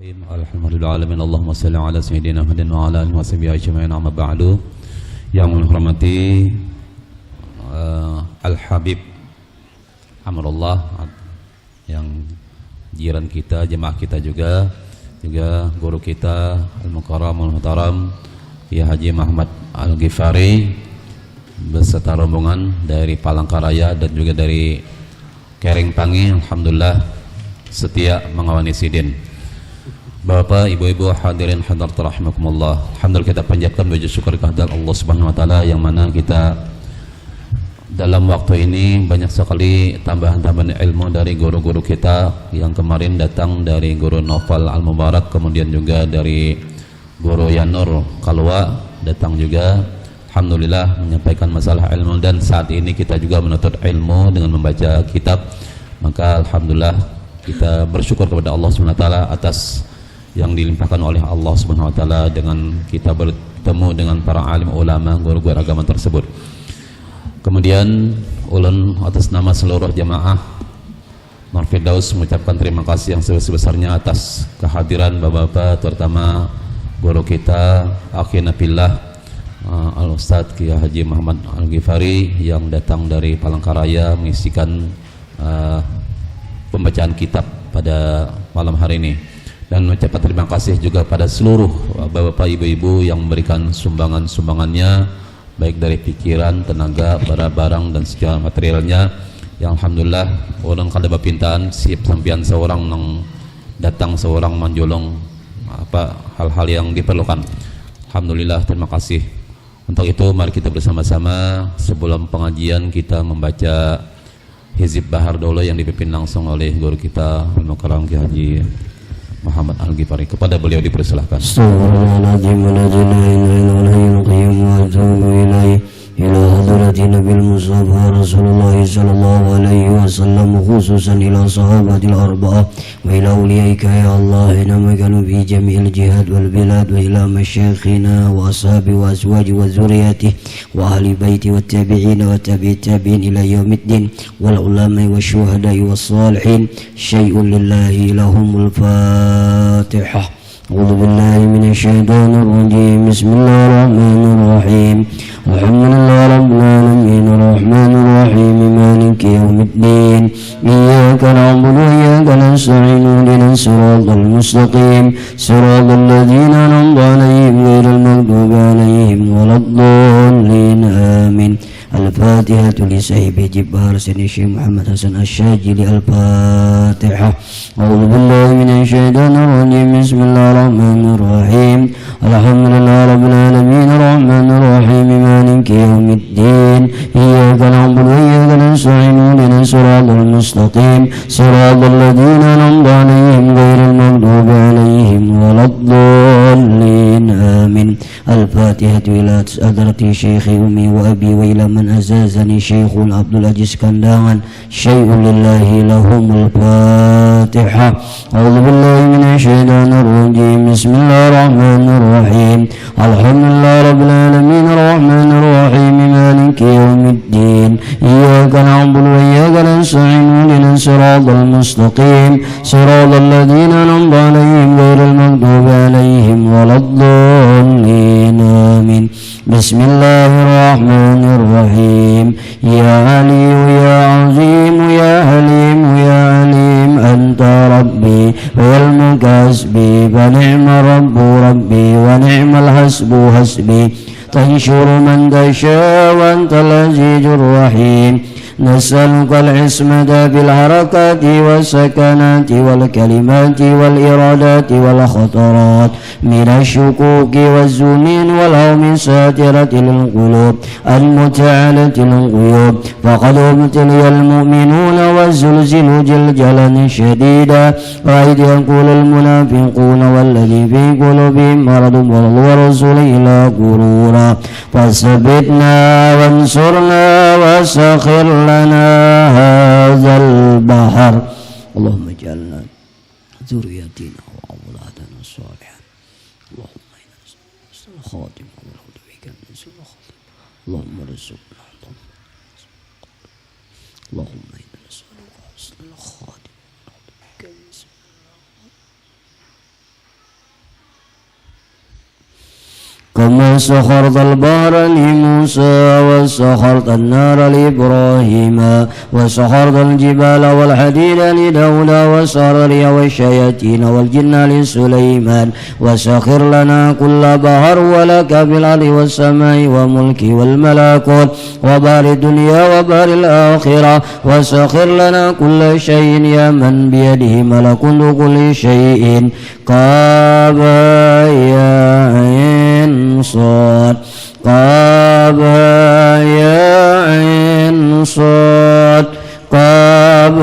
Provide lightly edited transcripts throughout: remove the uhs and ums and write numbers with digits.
Alhamdulillahirabbil alamin. Allahumma shalli ala sayyidina Muhammadin wa ala alihi washabihi ajmain. Amma ba'du. Yang menghormati Al-Habib Amrullah, yang jiran kita, jemaah kita juga guru kita Al-Mukarram Al-Muhtaram Ya Haji Muhammad Al-Ghifari beserta rombongan dari Palangkaraya dan juga dari Keringpangi. Alhamdulillah setia mengawani sidin. Bapak, ibu-ibu, hadirin hadirat rahimakumullah. Alhamdulillah kita panjatkan puji syukur kehadirat Allah Subhanahu wa taala yang mana kita dalam waktu ini banyak sekali tambahan-tambahan ilmu dari guru-guru kita yang kemarin datang dari guru Novel Al-Mubarak, kemudian juga dari guru Yanur Kalwa datang juga. Alhamdulillah menyampaikan masalah ilmu, dan saat ini kita juga menuntut ilmu dengan membaca kitab. Maka alhamdulillah kita bersyukur kepada Allah Subhanahu wa taala atas yang dilimpahkan oleh Allah Subhanahu wa taala dengan kita bertemu dengan para alim ulama, guru-guru agama tersebut. Kemudian ulun atas nama seluruh jamaah Nur Firdaus mengucapkan terima kasih yang sebesar-besarnya atas kehadiran Bapak-bapak, terutama guru kita akhina fillah Al-Ustadz Kiai Haji Muhammad Al-Ghifari yang datang dari Palangkaraya mengisikan pembacaan kitab pada malam hari ini. Dan mengucapkan terima kasih juga pada seluruh bapak-bapak, ibu-ibu yang memberikan sumbangan-sumbangannya, baik dari pikiran, tenaga, barang-barang dan segala materialnya. Yang alhamdulillah orang kada bapintaan siap sampian seorang nang datang seorang menjolong hal-hal yang diperlukan. Alhamdulillah, terima kasih. Untuk itu mari kita bersama-sama sebelum pengajian kita membaca Hizib Bahar dulu yang dipimpin langsung oleh guru kita Al-Mukarram Kiai Haji Muhammad Al-Ghifari. Kepada beliau dipersilahkan. إلى حضرة نبي المصطفى رسول الله صلى الله عليه وسلم خصوصا إلى صحابة الأربعة وإلى أوليائك يا الله إنما كانوا في جميع الجهاد والبلاد وإلى مشايخنا وأصحابه وأزواجه وذريته وأهل بيته والتابعين وتابع التابعين إلى يوم الدين والعلماء والشهداء والصالحين شيء لله لهم الفاتحة. أعوذ بالله من الشيطان الرجيم. بسم الله الرحمن الرحيم. الحمد لله رب العالمين الرحمن الرحيم مالك يوم الدين إياك نعبد وإياك نستعين اهدنا الصراط المستقيم صراط الذين أنعمت عليهم غير المغضوب عليهم ولا الضالين آمين. الفاتحة لسيد جبار سيدنا الشيخ محمد حسن الشاجلي. الفاتحة. أعوذ بالله من الشيطان الرجيم. بسم الله الرحمن الرحيم. الحمد لله رب العالمين الرحمن الرحيم مالك يوم الدين إياك نعبد وإياك نستعين اهدنا الصراط المستقيم صراط الذين أنعمت عليهم غير المغضوب عليهم ولا الضالين آمين. الفاتحة إلى حضرة شيخ أمي وأبي وإلى من أزازني شيخ عبد العزيز كندانgan شيء لله لهم الفاتحة. أعوذ بالله من الشيطان الرجيم. بسم الله الرحمن الرحيم. الحمد لله رب العالمين الرحمن الرحيم مالك يوم الدين إياك نعبد وإياك نستعين اهدنا الصراط المستقيم صراط الذين أنعمت عليهم غير المغضوب عليهم ولا الضالين آمين. بسم الله الرحمن الرحيم. يا علي يا عظيم يا حليم يا عليم أنت ربي والمكاسبي فنعم رب ربي ونعم الحسب حسبي تنشر من تشاء وأنت العزيز الرحيم. نسألك العصمة بالحركات والسكنات والكلمات والإرادات والخطرات من الشكوك والزمين والهوم الساترة للقلوب المتعالة الغيوب. فقد ابتلي المؤمنون والزلزلوا جلجلا شديدا وإذ يقول المنافقون والذي في قلوبهم مرض والرسول إلى غرورا فثبتنا وانصرنا وسخر لنا هذا البحر. اللهم اجعلنا ذريتنا وأولادنا صالحا. اللهم إنا نسأل الخاتم والهدى بك من سوء الخاتم. اللهم ارزقنا اللهم إنا نسألك حسن الخاتم والهدى بك من سوء وسخرت البحر لموسى وسخرت النار لإبراهيم وسخرت الجبال والحديد لداود وسخر والشياطين والجن لسليمان وسخر لنا كل بحر ولك بالأرض والسماء وملك والملكوت وبار الدنيا وبار الآخرة وسخر لنا كل شيء يا من بيده ملكوت كل شيء قاب يا عين صاد قاب يا عين صاد قاب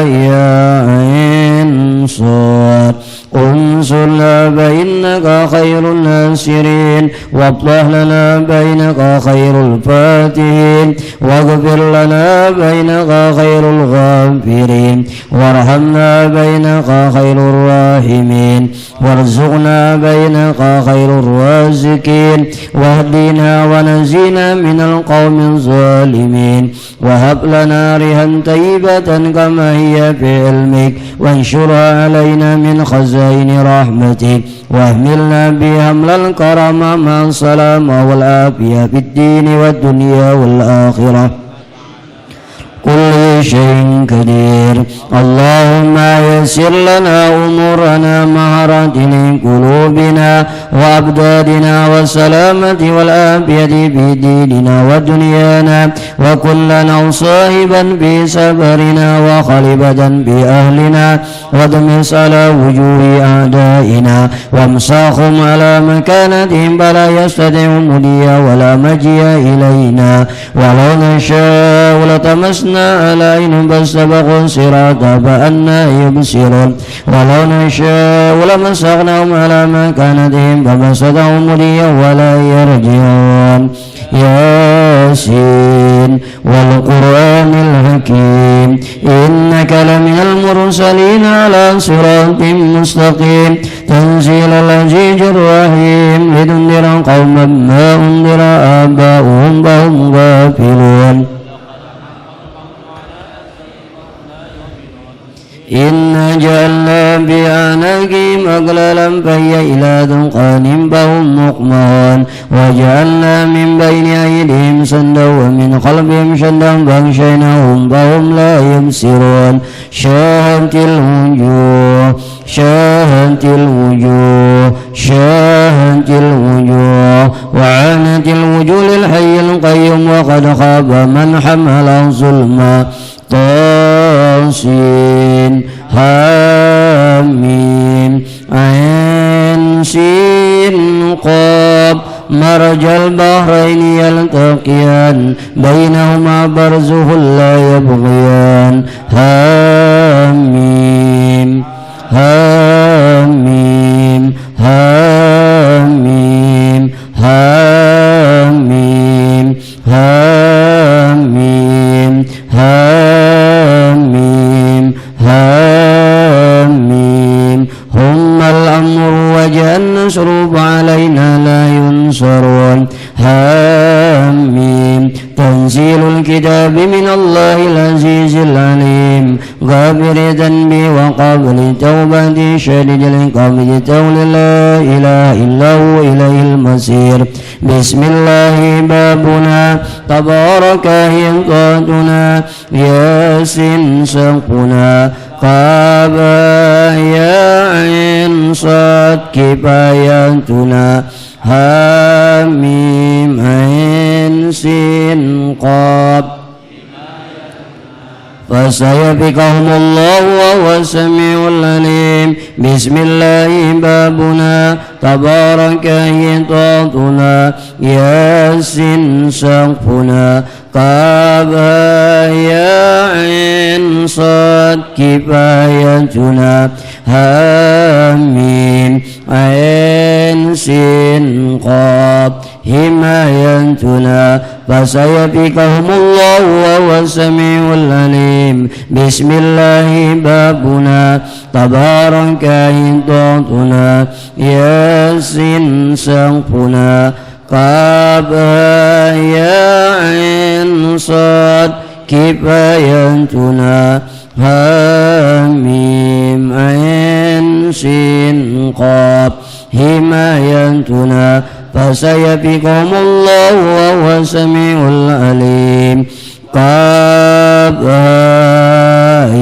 يا عين صاد انصرنا فإنك خير الناصرين وافتح لنا بينك خير الفاتحين واغفر لنا بينك خير الغافرين وارحمنا بينك خير الراحمين وارزقنا بينك خير الرازقين واهدنا ونجينا من القوم الظالمين وهب لنا ريحا طيبة كما هي في علمك وانشرها علينا من خزائن رحمتك واحملنا بحمل الكرم مع السلام والعافية في الدين والدنيا والآخرة كل شيء قدير اللهم يسر لنا أمورنا مع راحة قلوبنا وأبداننا والسلامة والعافية في ديننا ودنيانا وكلنا صاحبا في سفرنا وخليفة بأهلنا ودمس على وجوه أعدائنا وامساهم على مكانتهم فلا يستطيع مضي ولا مجيء إلينا ولو نشاء لتمسنا عليهم فاستبقوا الصراط فأنى يبصرون ولو نشاء لمسخناهم على مكانتهم فما استطاعوا مضيا ولا يرجعون ياسين والقرآن الحكيم إنك لمن المرسلين على صراط مستقيم تنزيل العزيز الرحيم لتنذر قوما ما أنذر آباؤهم فهم غافلون إنا جعلنا بأعناقهم أغلالا فهي إلى ذقان فهم مقمحون وجعلنا من بين أيديهم سدا ومن خلفهم سدا فأغشيناهم فهم لا يبصرون شاهدت الوجوه شاهدت الوجوه شاهدت الوجوه وعانت الوجوه للحي القيوم وقد خاب من حمل ظلما طاسين حاميم عين سين قاب مرج البحرين يلتقيان بينهما برزخ لا يبغيان حاميم حاميم حاميم حاميم حاميم حاميم حاميم هم الأمر وجاء النصر علينا لا ينصرون حاميم تنزيل الكتاب من الله العزيز العليم غافر ذنب وقابل توبة شديد العقاب تول لا إله إلا هو إليه المصير بسم الله بابنا تبارك هيئتنا ياسين سقنا قاب يا عين صاد كفايتنا حاميم عين سين قاب فسيفكهم الله وهو السميع العليم بسم الله بابنا تبارك هيئتنا ياسين سقفنا قاب يا عين صاد كفايتنا حاميم عين سين قاب حمايتنا فسيفكهم الله وهو السميع العليم بسم الله بابنا تبارك هيئتنا ياسين سقفنا قاب يا عين صاد كفايتنا حاميم عين سين قاب حمايتنا fasayfiqahumullahu wa huwas samiul alim. Qaf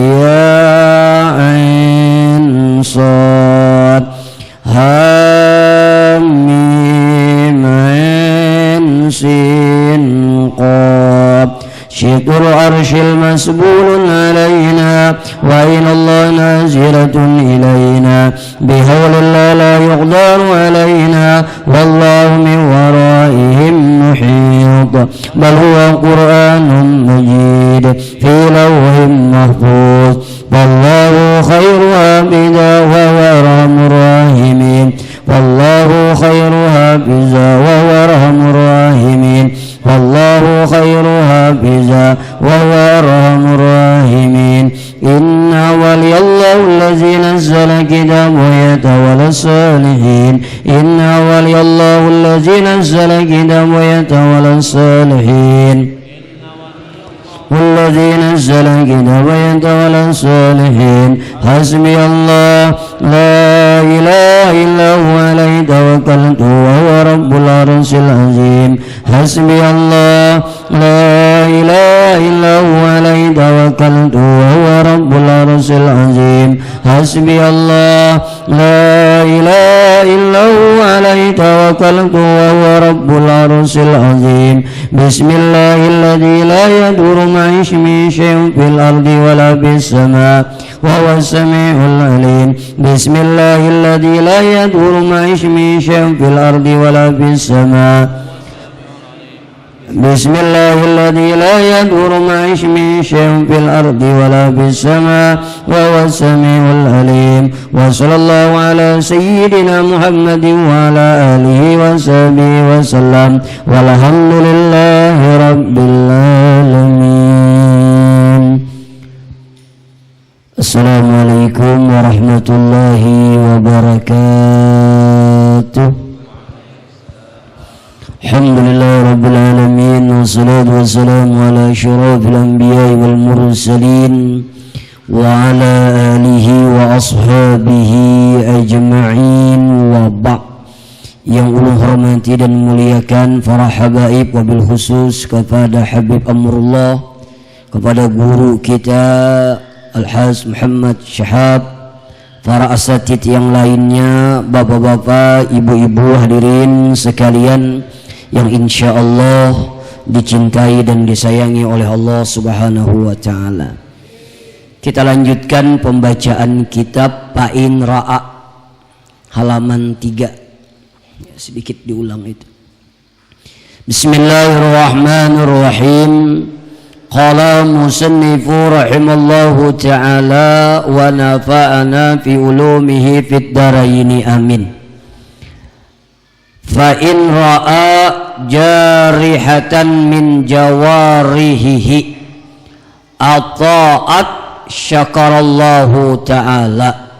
ya ain sad ha mim ain sin qaf syukur arsyil masbulun alaina wa inallah naziratun ilaina bihawlillah la yuqdaru alaina wallahu min waraihim muhit bal huwa qur'anun majid fi lawhin mahfuz wallahu khairu hafiza wa huwa arhamur rahimin wallahu khairu hafiza wa huwa arhamur rahimin wallahu khairu hafiza wa huwa arhamur rahimin. Inna waliyallahu allazi nazzala kitabahu yatawalla salihin. Inna waliyallahu allazi nazzala kitabahu yatawalla salihin. والذي نزل الكتاب يتولى الصالحين حسبي الله لا إله إلا هو عليه توكلت وهو رب العرش العظيم حسبي الله لا إله إلا هو عليه توكلت وهو رب العرش العظيم حسبي الله لا إله إلا هو عليه توكلت وهو رب العرش العظيم بسم الله الذي لا يضر مع اسمه شيء في الأرض ولا في السماء وهو السميع العليم بسم الله الذي لا يضر مع اسمه شيء في الأرض ولا في السماء بسم الله الذي لا يضر مع اسمه شيء في الأرض ولا في السماء وهو السميع العليم وصلى الله على سيدنا محمد وعلى آله وصحبه وسلم والحمد لله رب العالمين. السلام عليكم ورحمة الله وبركاته. Alhamdulillah Rabbil Alamin wassalatu wassalamu ala asyrafil anbiya'i wal mursalin wa ala alihi wa ashabihi ajma'in wa ba'. Yang ulun hormati dan muliakan para habaib, wabil khusus kepada Habib Amrullah, kepada guru kita Al-Haj Muhammad Syahab, para asatid yang lainnya, bapak-bapak, ibu-ibu hadirin sekalian yang insya Allah dicintai dan disayangi oleh Allah Subhanahu wa ta'ala. Kita lanjutkan pembacaan kitab Pain Ra'a halaman 3. Ya, sedikit diulang itu. Bismillahirrahmanirrahim. Qala musannifu rahimallahu ta'ala wa nafa'ana fi ulumihi fid daraini amin. Fa in ra'a jarihatan min jawarihi ata'at syakarallahu ta'ala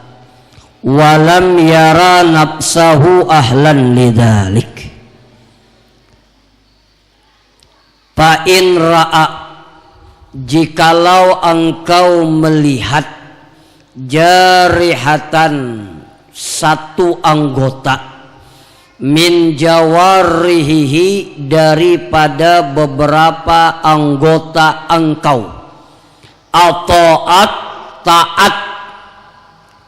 wa lam yara nafsahu ahlan lidzalik. Fa in ra'a, jikalau engkau melihat jarihatan satu anggota min jawarihi daripada beberapa anggota engkau, ataat taat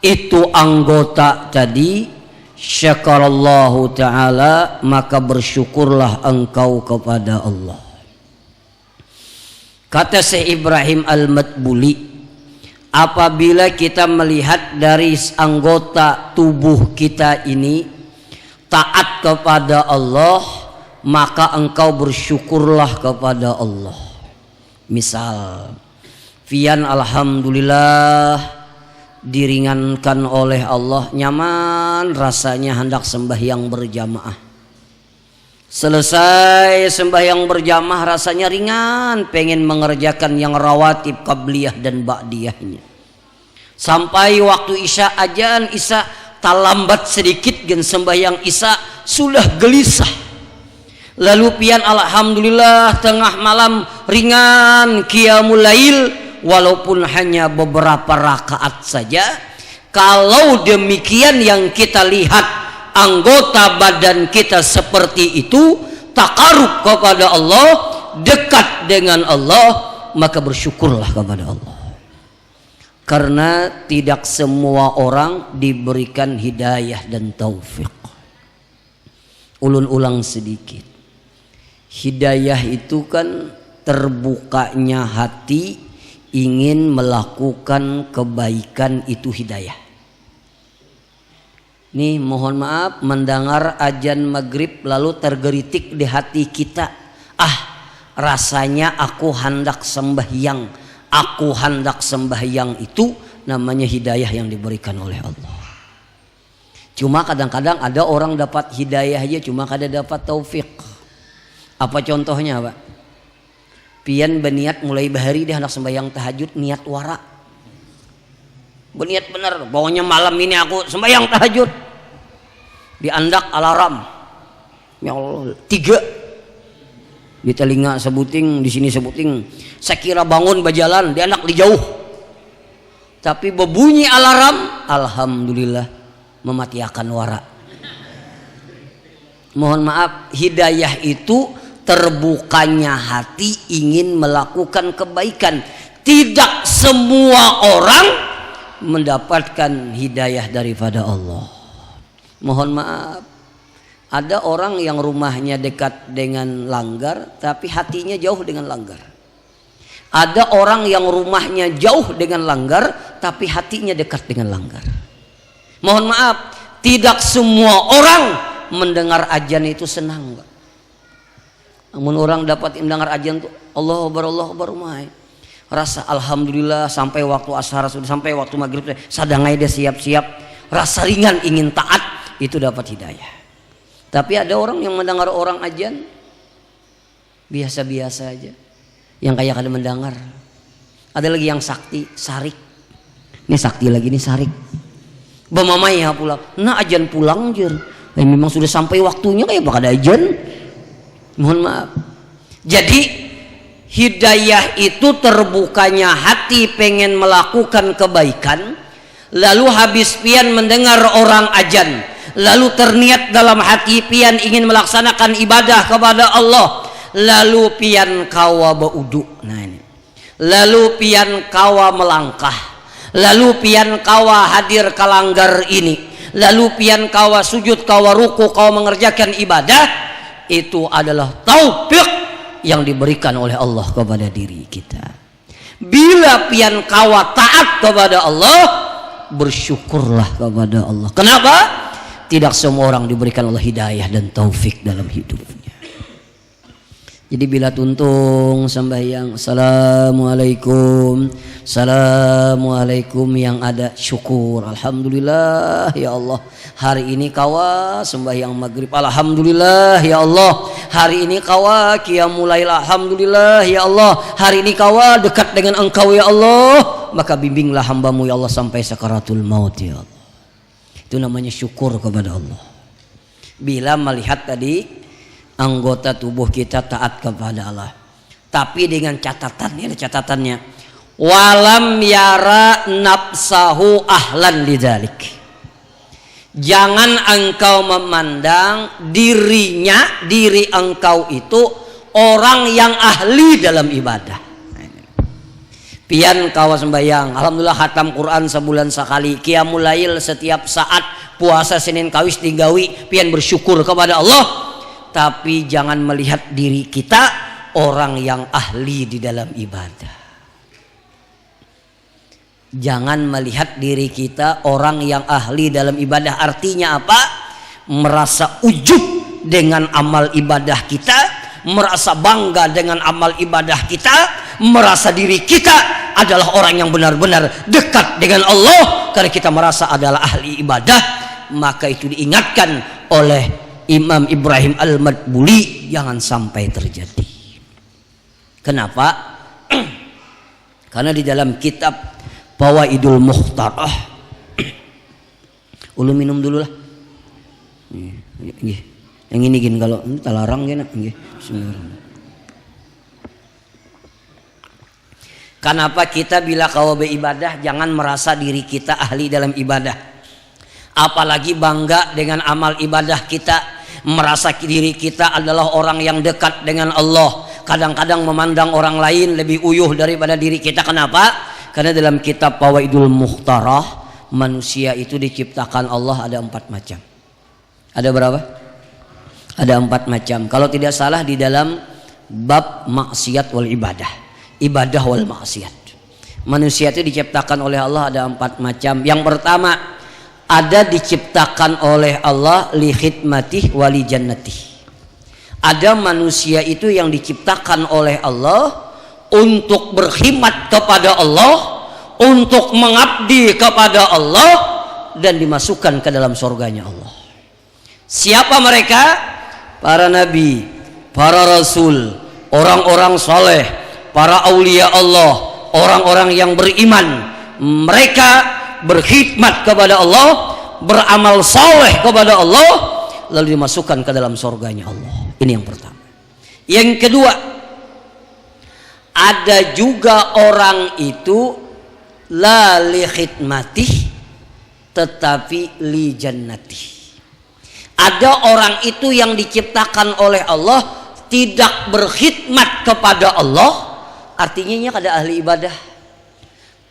itu anggota tadi, syakarallahu ta'ala maka bersyukurlah engkau kepada Allah. Kata Syekh Ibrahim Al-Matbuli, apabila kita melihat dari anggota tubuh kita ini taat kepada Allah, maka engkau bersyukurlah kepada Allah. Misal, Fian alhamdulillah diringankan oleh Allah, nyaman rasanya hendak sembahyang berjamaah. Selesai sembahyang berjamaah rasanya ringan, pengen mengerjakan yang rawatib, qabliyah dan ba'diyahnya. Sampai waktu isya, adzan isya talambat sedikit gen sembahyang isya sudah gelisah. Lalu pian alhamdulillah tengah malam ringan qiyamul lail walaupun hanya beberapa rakaat saja. Kalau demikian yang kita lihat anggota badan kita seperti itu, takarub kepada Allah, dekat dengan Allah, maka bersyukurlah kepada Allah. Karena tidak semua orang diberikan hidayah dan taufik. Ulun ulang sedikit. Hidayah itu kan terbukanya hati ingin melakukan kebaikan, itu hidayah. Nih mohon maaf, mendengar azan maghrib lalu tergelitik di hati kita, rasanya aku hendak sembahyang, aku hendak sembahyang, itu namanya hidayah yang diberikan oleh Allah. Cuma kadang-kadang ada orang dapat hidayah aja, cuma kadang dapat taufik. Apa contohnya Pak? Pian berniat mulai bahari dia hendak sembahyang tahajud, niat wara, berniat benar, pokoknya malam ini aku sembahyang tahajud. Diandak alarm, ya Allah, 3 di telinga sebuting, di sini sebuting. Saya kira bangun berjalan, diandak di jauh, tapi berbunyi alarm, alhamdulillah mematiakan wara. Mohon maaf, hidayah itu terbukanya hati ingin melakukan kebaikan. Tidak semua orang mendapatkan hidayah daripada Allah. Mohon maaf, ada orang yang rumahnya dekat dengan langgar tapi hatinya jauh dengan langgar. Ada orang yang rumahnya jauh dengan langgar tapi hatinya dekat dengan langgar. Mohon maaf, tidak semua orang mendengar azan itu senang, Pak. Namun orang dapat mendengar azan itu Allahu Akbar, rasa alhamdulillah, sampai waktu ashar sudah, sampai waktu maghrib sadangai dia siap-siap, rasa ringan ingin taat, itu dapat hidayah. Tapi ada orang yang mendengar orang azan biasa-biasa aja, yang kayak kada mendengar. Ada lagi yang sakti, sarik. Ini sakti lagi, ini sarik. Bamamaya pulang, nah azan pulang jer. Memang sudah sampai waktunya kayak bakal ada azan. Mohon maaf. Jadi hidayah itu terbukanya hati pengen melakukan kebaikan, lalu habis pian mendengar orang azan, lalu terniat dalam hati pian ingin melaksanakan ibadah kepada Allah, lalu pian kawa baudu, nah ini, lalu pian kawa melangkah, lalu pian kawa hadir ke langgar ini, lalu pian kawa sujud, kawa ruku, kawa mengerjakan ibadah. Itu adalah taufik yang diberikan oleh Allah kepada diri kita. Bila pian kawa taat kepada Allah, bersyukurlah kepada Allah. Kenapa? Tidak semua orang diberikan Allah hidayah dan taufik dalam hidupnya. Jadi bila tuntung sembahyang assalamualaikum, assalamualaikum, yang ada syukur, alhamdulillah ya Allah, hari ini kawa sembahyang maghrib, alhamdulillah ya Allah, hari ini kawa qiyamul lail, alhamdulillah ya Allah, hari ini kawa dekat dengan Engkau ya Allah, maka bimbinglah hambamu ya Allah sampai sakaratul maut ya Allah. Itu namanya syukur kepada Allah. Bila melihat tadi anggota tubuh kita taat kepada Allah, tapi dengan catatannya, ada catatannya, walam yara nafsahu ahlan lidzalik. Jangan engkau memandang dirinya, diri engkau itu orang yang ahli dalam ibadah. Pian kawa sembayang, alhamdulillah khatam Quran sebulan sekali, qiyamul lail setiap saat, puasa Senin Kamis tinggawi, pian bersyukur kepada Allah. Tapi jangan melihat diri kita orang yang ahli di dalam ibadah. Jangan melihat diri kita orang yang ahli dalam ibadah. Artinya apa? Merasa ujub dengan amal ibadah kita, merasa bangga dengan amal ibadah kita, merasa diri kita adalah orang yang benar-benar dekat dengan Allah karena kita merasa adalah ahli ibadah. Maka itu diingatkan oleh Imam Ibrahim Al-Madbuli, jangan sampai terjadi. Kenapa? Karena di dalam kitab Fawaidul Mukhtarah, ulun minum dulu lah. Yang ini gini, kalau ini talarang gini. Kenapa kita bila kau beribadah jangan merasa diri kita ahli dalam ibadah? apalagi bangga dengan amal ibadah kita, merasa diri kita adalah orang yang dekat dengan Allah. Kadang-kadang memandang orang lain lebih uyuh daripada diri kita. Kenapa? Karena dalam kitab Fawaidul Mukhtarah, manusia itu diciptakan Allah ada 4 macam. Ada berapa? Ada 4 macam. Kalau tidak salah di dalam bab maksiat wal ibadah, ibadah wal maksiat. Manusia itu diciptakan oleh Allah ada 4 macam. Yang pertama, ada diciptakan oleh Allah li khidmatih wali jannatih. Ada manusia itu yang diciptakan oleh Allah untuk berkhidmat kepada Allah, untuk mengabdi kepada Allah, dan dimasukkan ke dalam surganya Allah. Siapa mereka? Para nabi, para rasul, orang-orang saleh, para aulia Allah, orang-orang yang beriman. Mereka berkhidmat kepada Allah, beramal saleh kepada Allah, lalu dimasukkan ke dalam surganya Allah. Ini yang pertama. Yang kedua, ada juga orang itu la li khidmatih tetapi li jannatih. Ada orang itu yang diciptakan oleh Allah tidak berkhidmat kepada Allah, artinya kada ahli ibadah,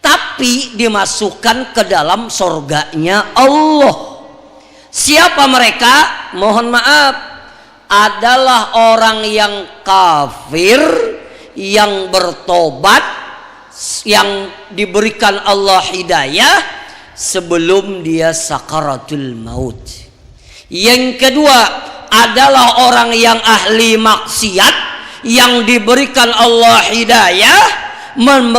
tapi dimasukkan ke dalam surganya Allah. Siapa mereka? Mohon maaf, adalah orang yang kafir, yang bertobat, yang diberikan Allah hidayah sebelum dia sakaratul maut. Yang kedua adalah orang yang ahli maksiat, yang diberikan Allah hidayah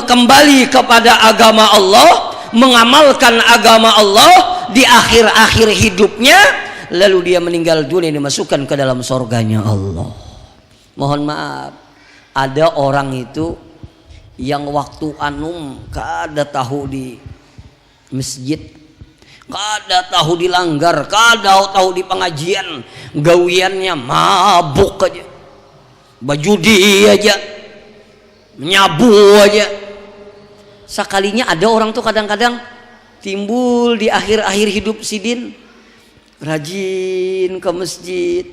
kembali kepada agama Allah, mengamalkan agama Allah di akhir-akhir hidupnya, lalu dia meninggal dunia, dimasukkan ke dalam surganya Allah. Mohon maaf, ada orang itu yang waktu anum kada tahu di masjid, kada tahu dilanggar, kada tahu di pengajian, gawiannya mabuk aja, bajudi aja, nyabu aja. Sekalinya ada orang tuh kadang-kadang timbul di akhir-akhir hidup sidin, rajin ke masjid,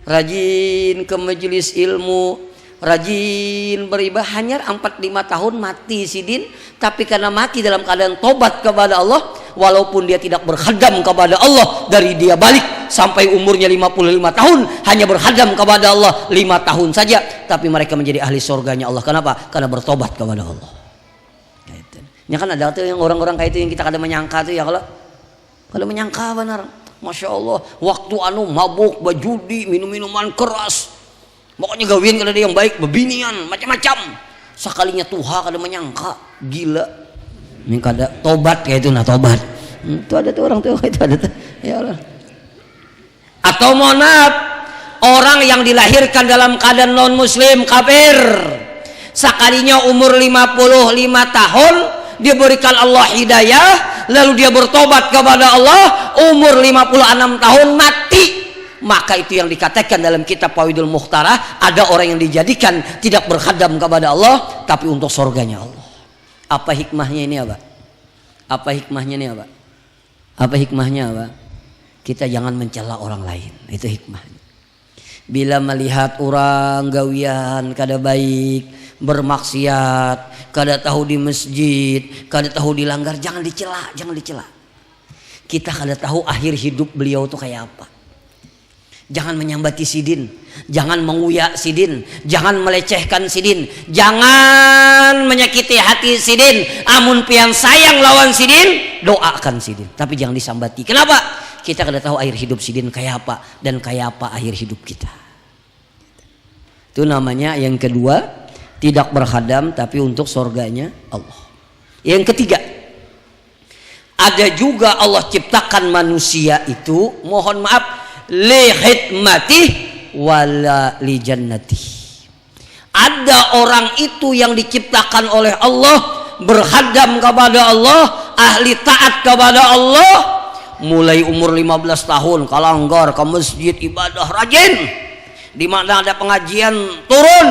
rajin ke majelis ilmu, rajin beribadah, hanya 4-5 tahun mati sidin. Tapi karena mati dalam keadaan tobat kepada Allah, walaupun dia tidak berkhadam kepada Allah dari dia balik sampai umurnya 55 tahun, hanya berkhadam kepada Allah 5 tahun saja, tapi mereka menjadi ahli surganya Allah. Kenapa? Karena bertobat kepada Allah. Ya kan ada tuh yang orang-orang kayak itu yang kita kadang menyangka tuh ya, kalau menyangka benar, masya Allah, waktu anu mabuk, bajudi, minum-minuman keras, pokoknya gawian kalau ada yang baik, bebinian, macam-macam. Sekalinya tuha kada menyangka, gila. Ini kada tobat kayak itu, nah tobat. Itu ada tuh orang tuh, itu ada tuh. Ya Allah. Atau mohon maaf, orang yang dilahirkan dalam keadaan non muslim, kafir. Sekalinya umur 55 tahun diberikan Allah hidayah, lalu dia bertobat kepada Allah, umur 56 tahun mati. Maka itu yang dikatakan dalam kitab Fawaidul Mukhtarah, ada orang yang dijadikan tidak berkhadam kepada Allah tapi untuk surganya Allah. Apa hikmahnya ini apa? Apa hikmahnya ini apa? Apa hikmahnya apa? Kita jangan mencela orang lain, itu hikmahnya. Bila melihat orang gawian kada baik, bermaksiat, kada tahu di masjid, kada tahu dilanggar, jangan dicela, jangan dicela. Kita kada tahu akhir hidup beliau tuh kayak apa. Jangan menyambati sidin, jangan menguyak sidin, jangan melecehkan sidin, jangan menyakiti hati sidin. Amun pian sayang lawan sidin, doakan sidin, tapi jangan disambati. Kenapa? Kita kada tahu akhir hidup sidin kayak apa dan kayak apa akhir hidup kita. Itu namanya yang kedua, tidak berkhadam tapi untuk surganya Allah. Yang ketiga, ada juga Allah ciptakan manusia itu, mohon maaf, li khidmatih wala li jannatih. Ada orang itu yang diciptakan oleh Allah, berkhadam kepada Allah, ahli taat kepada Allah, mulai umur 15 tahun kalanggar ke masjid, ibadah rajin, di mana ada pengajian turun,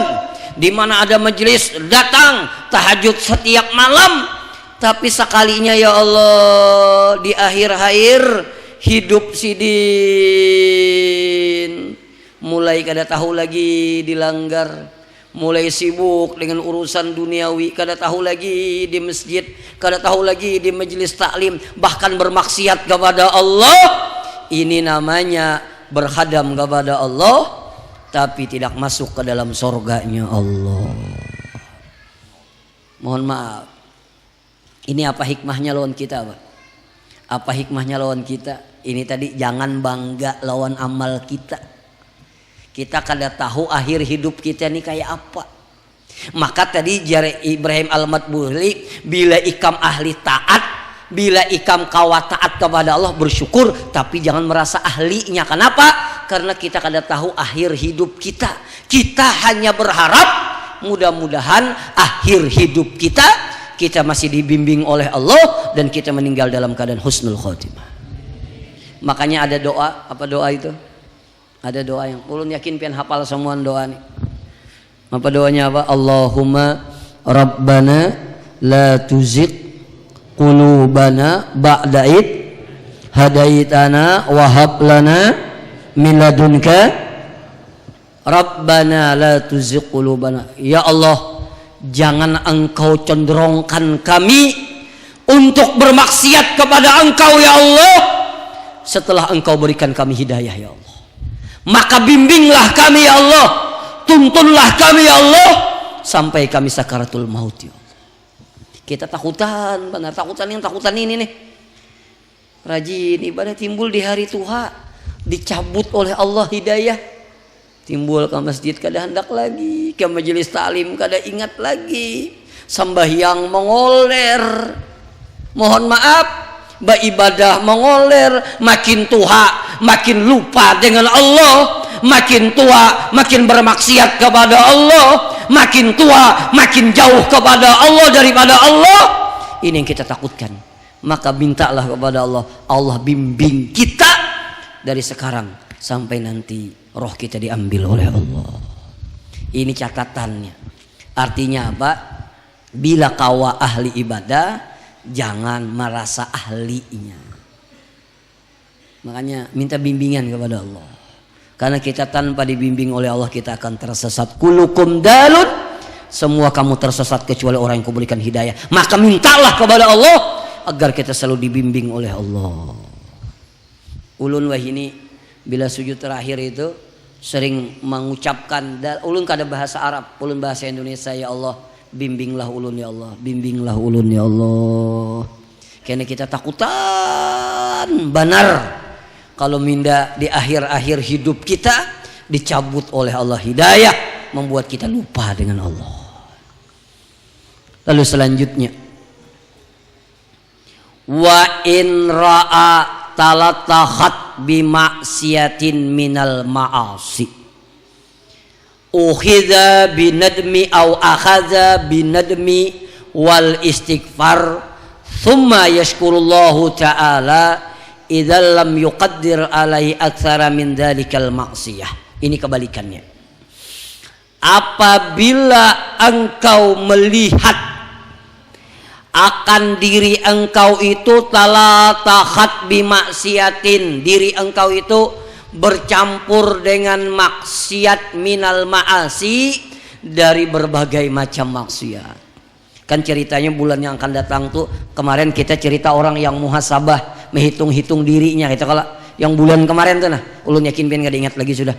di mana ada majelis datang, tahajud setiap malam. Tapi sekalinya ya Allah, di akhir-akhir hidup sidin mulai kada tahu lagi dilanggar, mulai sibuk dengan urusan duniawi, kada tahu lagi di masjid, kada tahu lagi di majelis taklim, bahkan bermaksiat kepada Allah. Ini namanya berhadam kepada Allah tapi tidak masuk ke dalam surganya Allah. Mohon maaf, ini apa hikmahnya lawan kita, Pak? Apa hikmahnya lawan kita? Ini tadi jangan bangga lawan amal kita. Kita kada tahu akhir hidup kita ini kayak apa. Maka tadi jari Ibrahim Al-Matbuli, bila ikam ahli taat, bila ikam kawa taat kepada Allah, bersyukur tapi jangan merasa ahlinya. Kenapa? Karena kita kada tahu akhir hidup kita. Kita hanya berharap mudah-mudahan akhir hidup kita masih dibimbing oleh Allah dan kita meninggal dalam keadaan husnul khotimah. Makanya ada doa, apa doa itu? Ada doa yang ulun yakin pian hafal semua doa nih. Apa doanya apa? Allahumma Rabbana la tuzigh qulubana ba'da id hadaitana wa hab lana min ladunka Rabbana la tuzigh qulubana. Ya Allah, jangan Engkau cenderongkan kami untuk bermaksiat kepada Engkau ya Allah setelah Engkau berikan kami hidayah ya Allah. Maka bimbinglah kami ya Allah, tuntunlah kami ya Allah sampai kami sakaratul maut ya Allah. Kita takutan, benar takutan ini nih. Rajin ibadah timbul di hari Tuha, dicabut oleh Allah hidayah. Timbul ke masjid kada hendak lagi, ke majelis taklim kada ingat lagi, sembahyang mengoler. Mohon maaf, beribadah mengoler, makin tua makin lupa dengan Allah, makin tua makin bermaksiat kepada Allah, makin tua makin jauh kepada Allah daripada Allah. Ini yang kita takutkan. Maka mintalah kepada Allah, Allah bimbing kita dari sekarang sampai nanti roh kita diambil oleh Allah. Ini catatannya. Artinya apa? Bila kawa ahli ibadah, jangan merasa ahlinya. Makanya minta bimbingan kepada Allah. Karena kita tanpa dibimbing oleh Allah kita akan tersesat. Kulukum dalun, semua kamu tersesat kecuali orang yang kau berikan hidayah. Maka mintalah kepada Allah agar kita selalu dibimbing oleh Allah. Ulun wahini bila sujud terakhir itu sering mengucapkan, ulun kada bahasa Arab, ulun bahasa Indonesia, ya Allah bimbinglah ulun ya Allah, bimbinglah ulun ya Allah. Karena kita takutan benar kalau minda di akhir-akhir hidup kita dicabut oleh Allah hidayah, membuat kita lupa dengan Allah. Lalu selanjutnya, wa in ra'a talatahat bimaksiatin minal ma'asi ukhidha binadmi au akhadha binadmi wal istighfar thumma yashkurullahu ta'ala idza lam yuqaddir alaihi aktsara min dzalikal maksiyah. Ini kebalikannya. Apabila engkau melihat akan diri engkau itu talatahat bimaksiatin, diri engkau itu bercampur dengan maksiat minal ma'asi, dari berbagai macam maksiat. Kan ceritanya bulan yang akan datang tuh, kemarin kita cerita orang yang muhasabah, menghitung-hitung dirinya. Kita kalau yang bulan kemarin tuh nah, ulun yakin pengen gak diingat lagi sudah.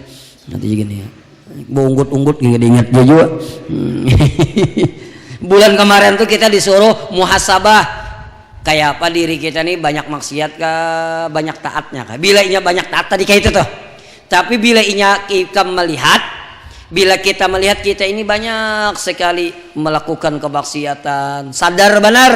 Nanti gini ya, unggut-unggut gak diingat dia juga. Bulan kemarin tuh kita disuruh muhasabah, kayak apa diri kita nih, banyak maksiat kah, banyak taatnya kah. Bila inya banyak taat tadi kayak itu tuh. Tapi bila inya kita melihat, bila kita melihat kita ini banyak sekali melakukan kemaksiatan, sadar benar,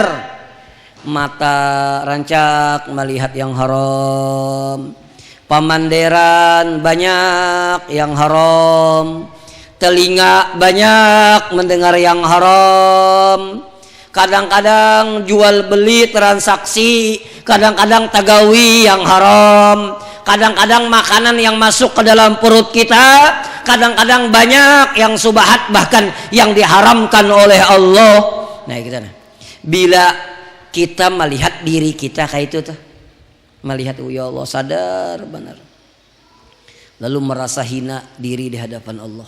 mata rancak melihat yang haram, pamanderan banyak yang haram, telinga banyak mendengar yang haram, kadang-kadang jual beli transaksi, kadang-kadang tagawi yang haram, kadang-kadang makanan yang masuk ke dalam perut kita, kadang-kadang banyak yang subahat, bahkan yang diharamkan oleh Allah. Nah kita nah, bila kita melihat diri kita kayak itu tuh, melihat ya Allah, sadar benar, lalu merasa hina diri di hadapan Allah.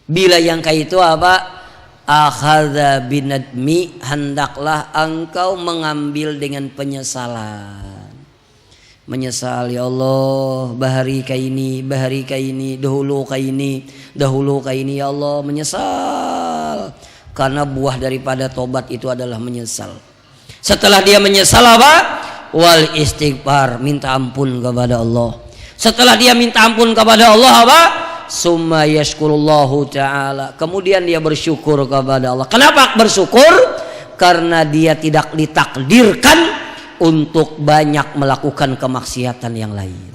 Bila yang kayak itu apa? Akhadha binadmi, hendaklah engkau mengambil dengan penyesalan. Menyesal, ya Allah, bahari kaini dahulu kaini ya Allah, menyesal. Karena buah daripada tobat itu adalah menyesal. Setelah dia menyesal apa? Wal istighfar, minta ampun kepada Allah. Setelah dia minta ampun kepada Allah apa? Summa yashkurullahu ta'ala, kemudian dia bersyukur kepada Allah. Kenapa bersyukur? Karena dia tidak ditakdirkan untuk banyak melakukan kemaksiatan yang lain.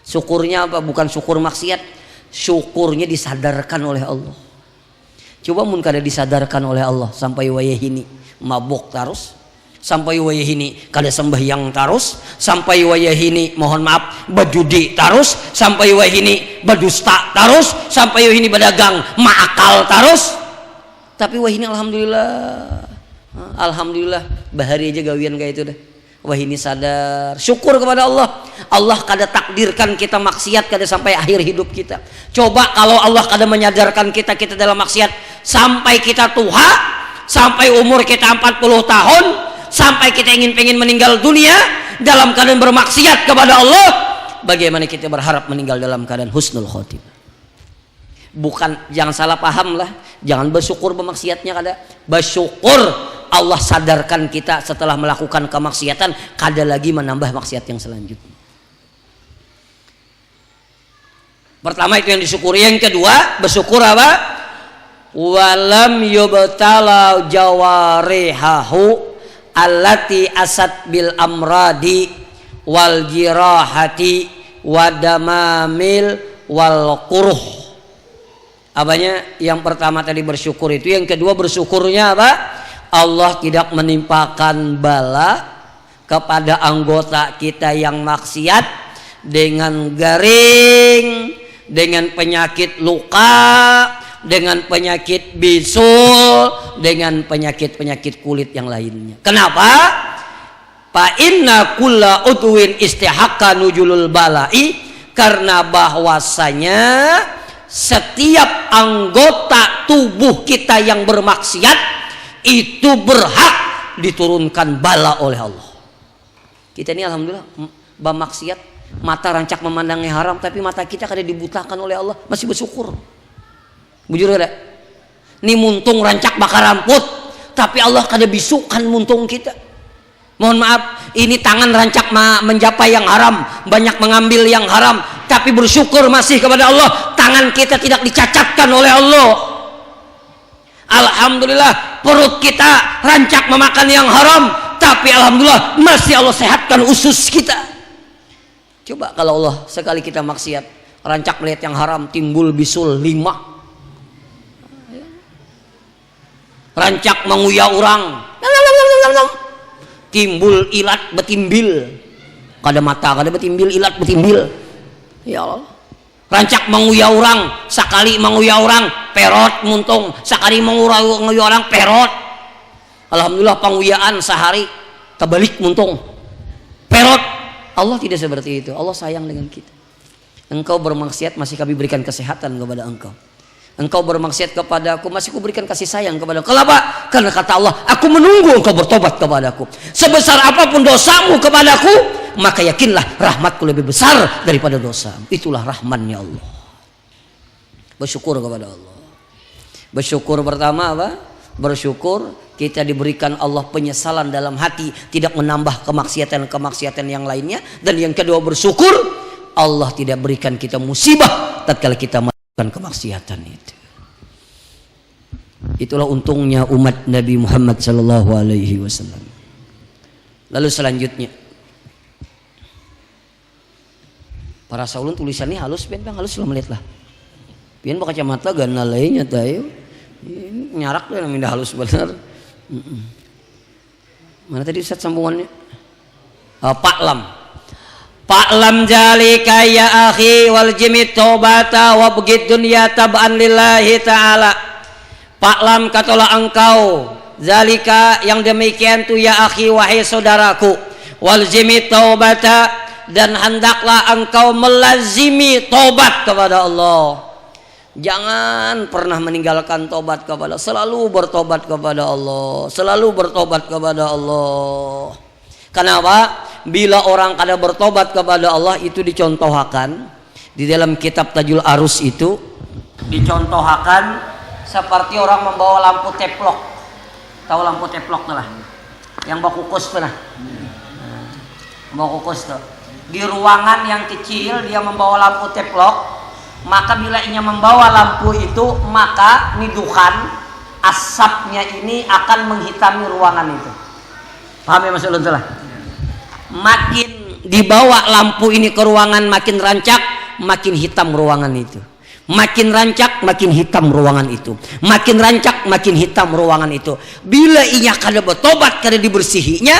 Syukurnya apa? Bukan syukur maksiat, syukurnya disadarkan oleh Allah. Coba mun kada disadarkan oleh Allah, sampai wayahini mabuk terus, sampai wayahini kada sembahyang terus, sampai wayahini mohon maaf berjudi terus, sampai wayahini berdusta terus, sampai wayahini berdagang maakal terus. Tapi wayahini alhamdulillah bahari aja gawian kayak itu dah. Wayahini sadar, syukur kepada Allah. Allah kada takdirkan kita maksiat kada sampai akhir hidup kita. Coba kalau Allah kada menyadarkan kita dalam maksiat sampai kita tua, sampai umur kita 40 tahun, sampai kita pengen meninggal dunia dalam keadaan bermaksiat kepada Allah, bagaimana kita berharap meninggal dalam keadaan husnul khotimah? Bukan, jangan salah paham lah, jangan bersyukur bermaksiatnya kada. Bersyukur Allah sadarkan kita setelah melakukan kemaksiatan kada lagi menambah maksiat yang selanjutnya. Pertama itu yang disyukuri. Yang kedua, bersyukur apa? Walam yubtala jawarihahu allati asad bil amradi wal jirahati wadamamil wal quruh. Apanya? Yang pertama tadi bersyukur itu. Yang kedua bersyukurnya apa? Allah tidak menimpakan bala kepada anggota kita yang maksiat dengan garing, dengan penyakit luka, dengan penyakit bisul, dengan penyakit-penyakit kulit yang lainnya. Kenapa? Fa inna kulla udwin istihaqqa nujulul balai, karena bahwasanya setiap anggota tubuh kita yang bermaksiat itu berhak diturunkan bala oleh Allah. Kita ini alhamdulillah bermaksiat, mata rancak memandangnya haram, tapi mata kita kada dibutakan oleh Allah, masih bersyukur. Bujur kada? Ini muntung rancak bakar ramput, tapi Allah kada bisukan muntung kita. Mohon maaf, ini tangan rancak menjapai yang haram, banyak mengambil yang haram, tapi bersyukur masih kepada Allah, tangan kita tidak dicacatkan oleh Allah. Alhamdulillah, perut kita rancak memakan yang haram, tapi alhamdulillah masih Allah sehatkan usus kita. Coba kalau Allah sekali kita maksiat, rancak melihat yang haram, timbul bisul 5, rancak menguya orang, timbul ilat betimbil, kada mata kada betimbil, ilat betimbil. Ya Allah, rancak menguya orang, sekali menguya orang perot muntung, sekali menguya orang perot. Alhamdulillah penguyaan sehari terbalik muntung perot. Allah tidak seperti itu. Allah sayang dengan kita. Engkau bermaksiat masih kami berikan kesehatan kepada engkau. Engkau bermaksiat kepada aku masih kuberikan kasih sayang kepada engkau. Kenapa? Karena kata Allah, aku menunggu engkau bertobat kepadaku. Sebesar apapun dosamu kepadaku, maka yakinlah rahmatku lebih besar daripada dosa. Itulah rahmannya Allah. Bersyukur kepada Allah. Bersyukur pertama apa? Bersyukur kita diberikan Allah penyesalan dalam hati, tidak menambah kemaksiatan-kemaksiatan yang lainnya. Dan yang kedua bersyukur Allah tidak berikan kita musibah tatkala kita melakukan kemaksiatan itu. Itulah untungnya umat Nabi Muhammad sallallahu alaihi wasallam. Lalu selanjutnya, para saulun tulisannya halus, ben bang halus lah melihat lah. Pian pakai kacamata gana lainnya tayo. Nyarak lah minda halus benar. Mana tadi Ustaz sambungannya? Fa'lam zalika ya akhi wal jimit taubata wa bugid dunya tab'an lillahi ta'ala. Fa'lam, katalah engkau, zalika yang demikian tu ya akhi wahai saudaraku, walzimi taubata, dan hendaklah engkau melazimi tobat kepada Allah. Jangan pernah meninggalkan tobat kepada Allah. Selalu bertobat kepada Allah. Selalu bertobat kepada Allah. Kenapa? Bila orang kada bertobat kepada Allah itu dicontohkan di dalam kitab Tajul Arus itu, dicontohkan seperti orang membawa lampu teplok. Tahu lampu teplok tuh lah, yang bawa kukus tuh lah, bawa kukus tuh. Di ruangan yang kecil dia membawa lampu teplok, maka bila ia membawa lampu itu, maka niduhan asapnya ini akan menghitami ruangan itu. Paham ya maksud lu lah? Makin dibawa lampu ini ke ruangan, makin rancak, makin hitam ruangan itu. Makin rancak, makin hitam ruangan itu. Makin rancak, makin hitam ruangan itu. Bila ia kada bertobat, kada dibersihinya,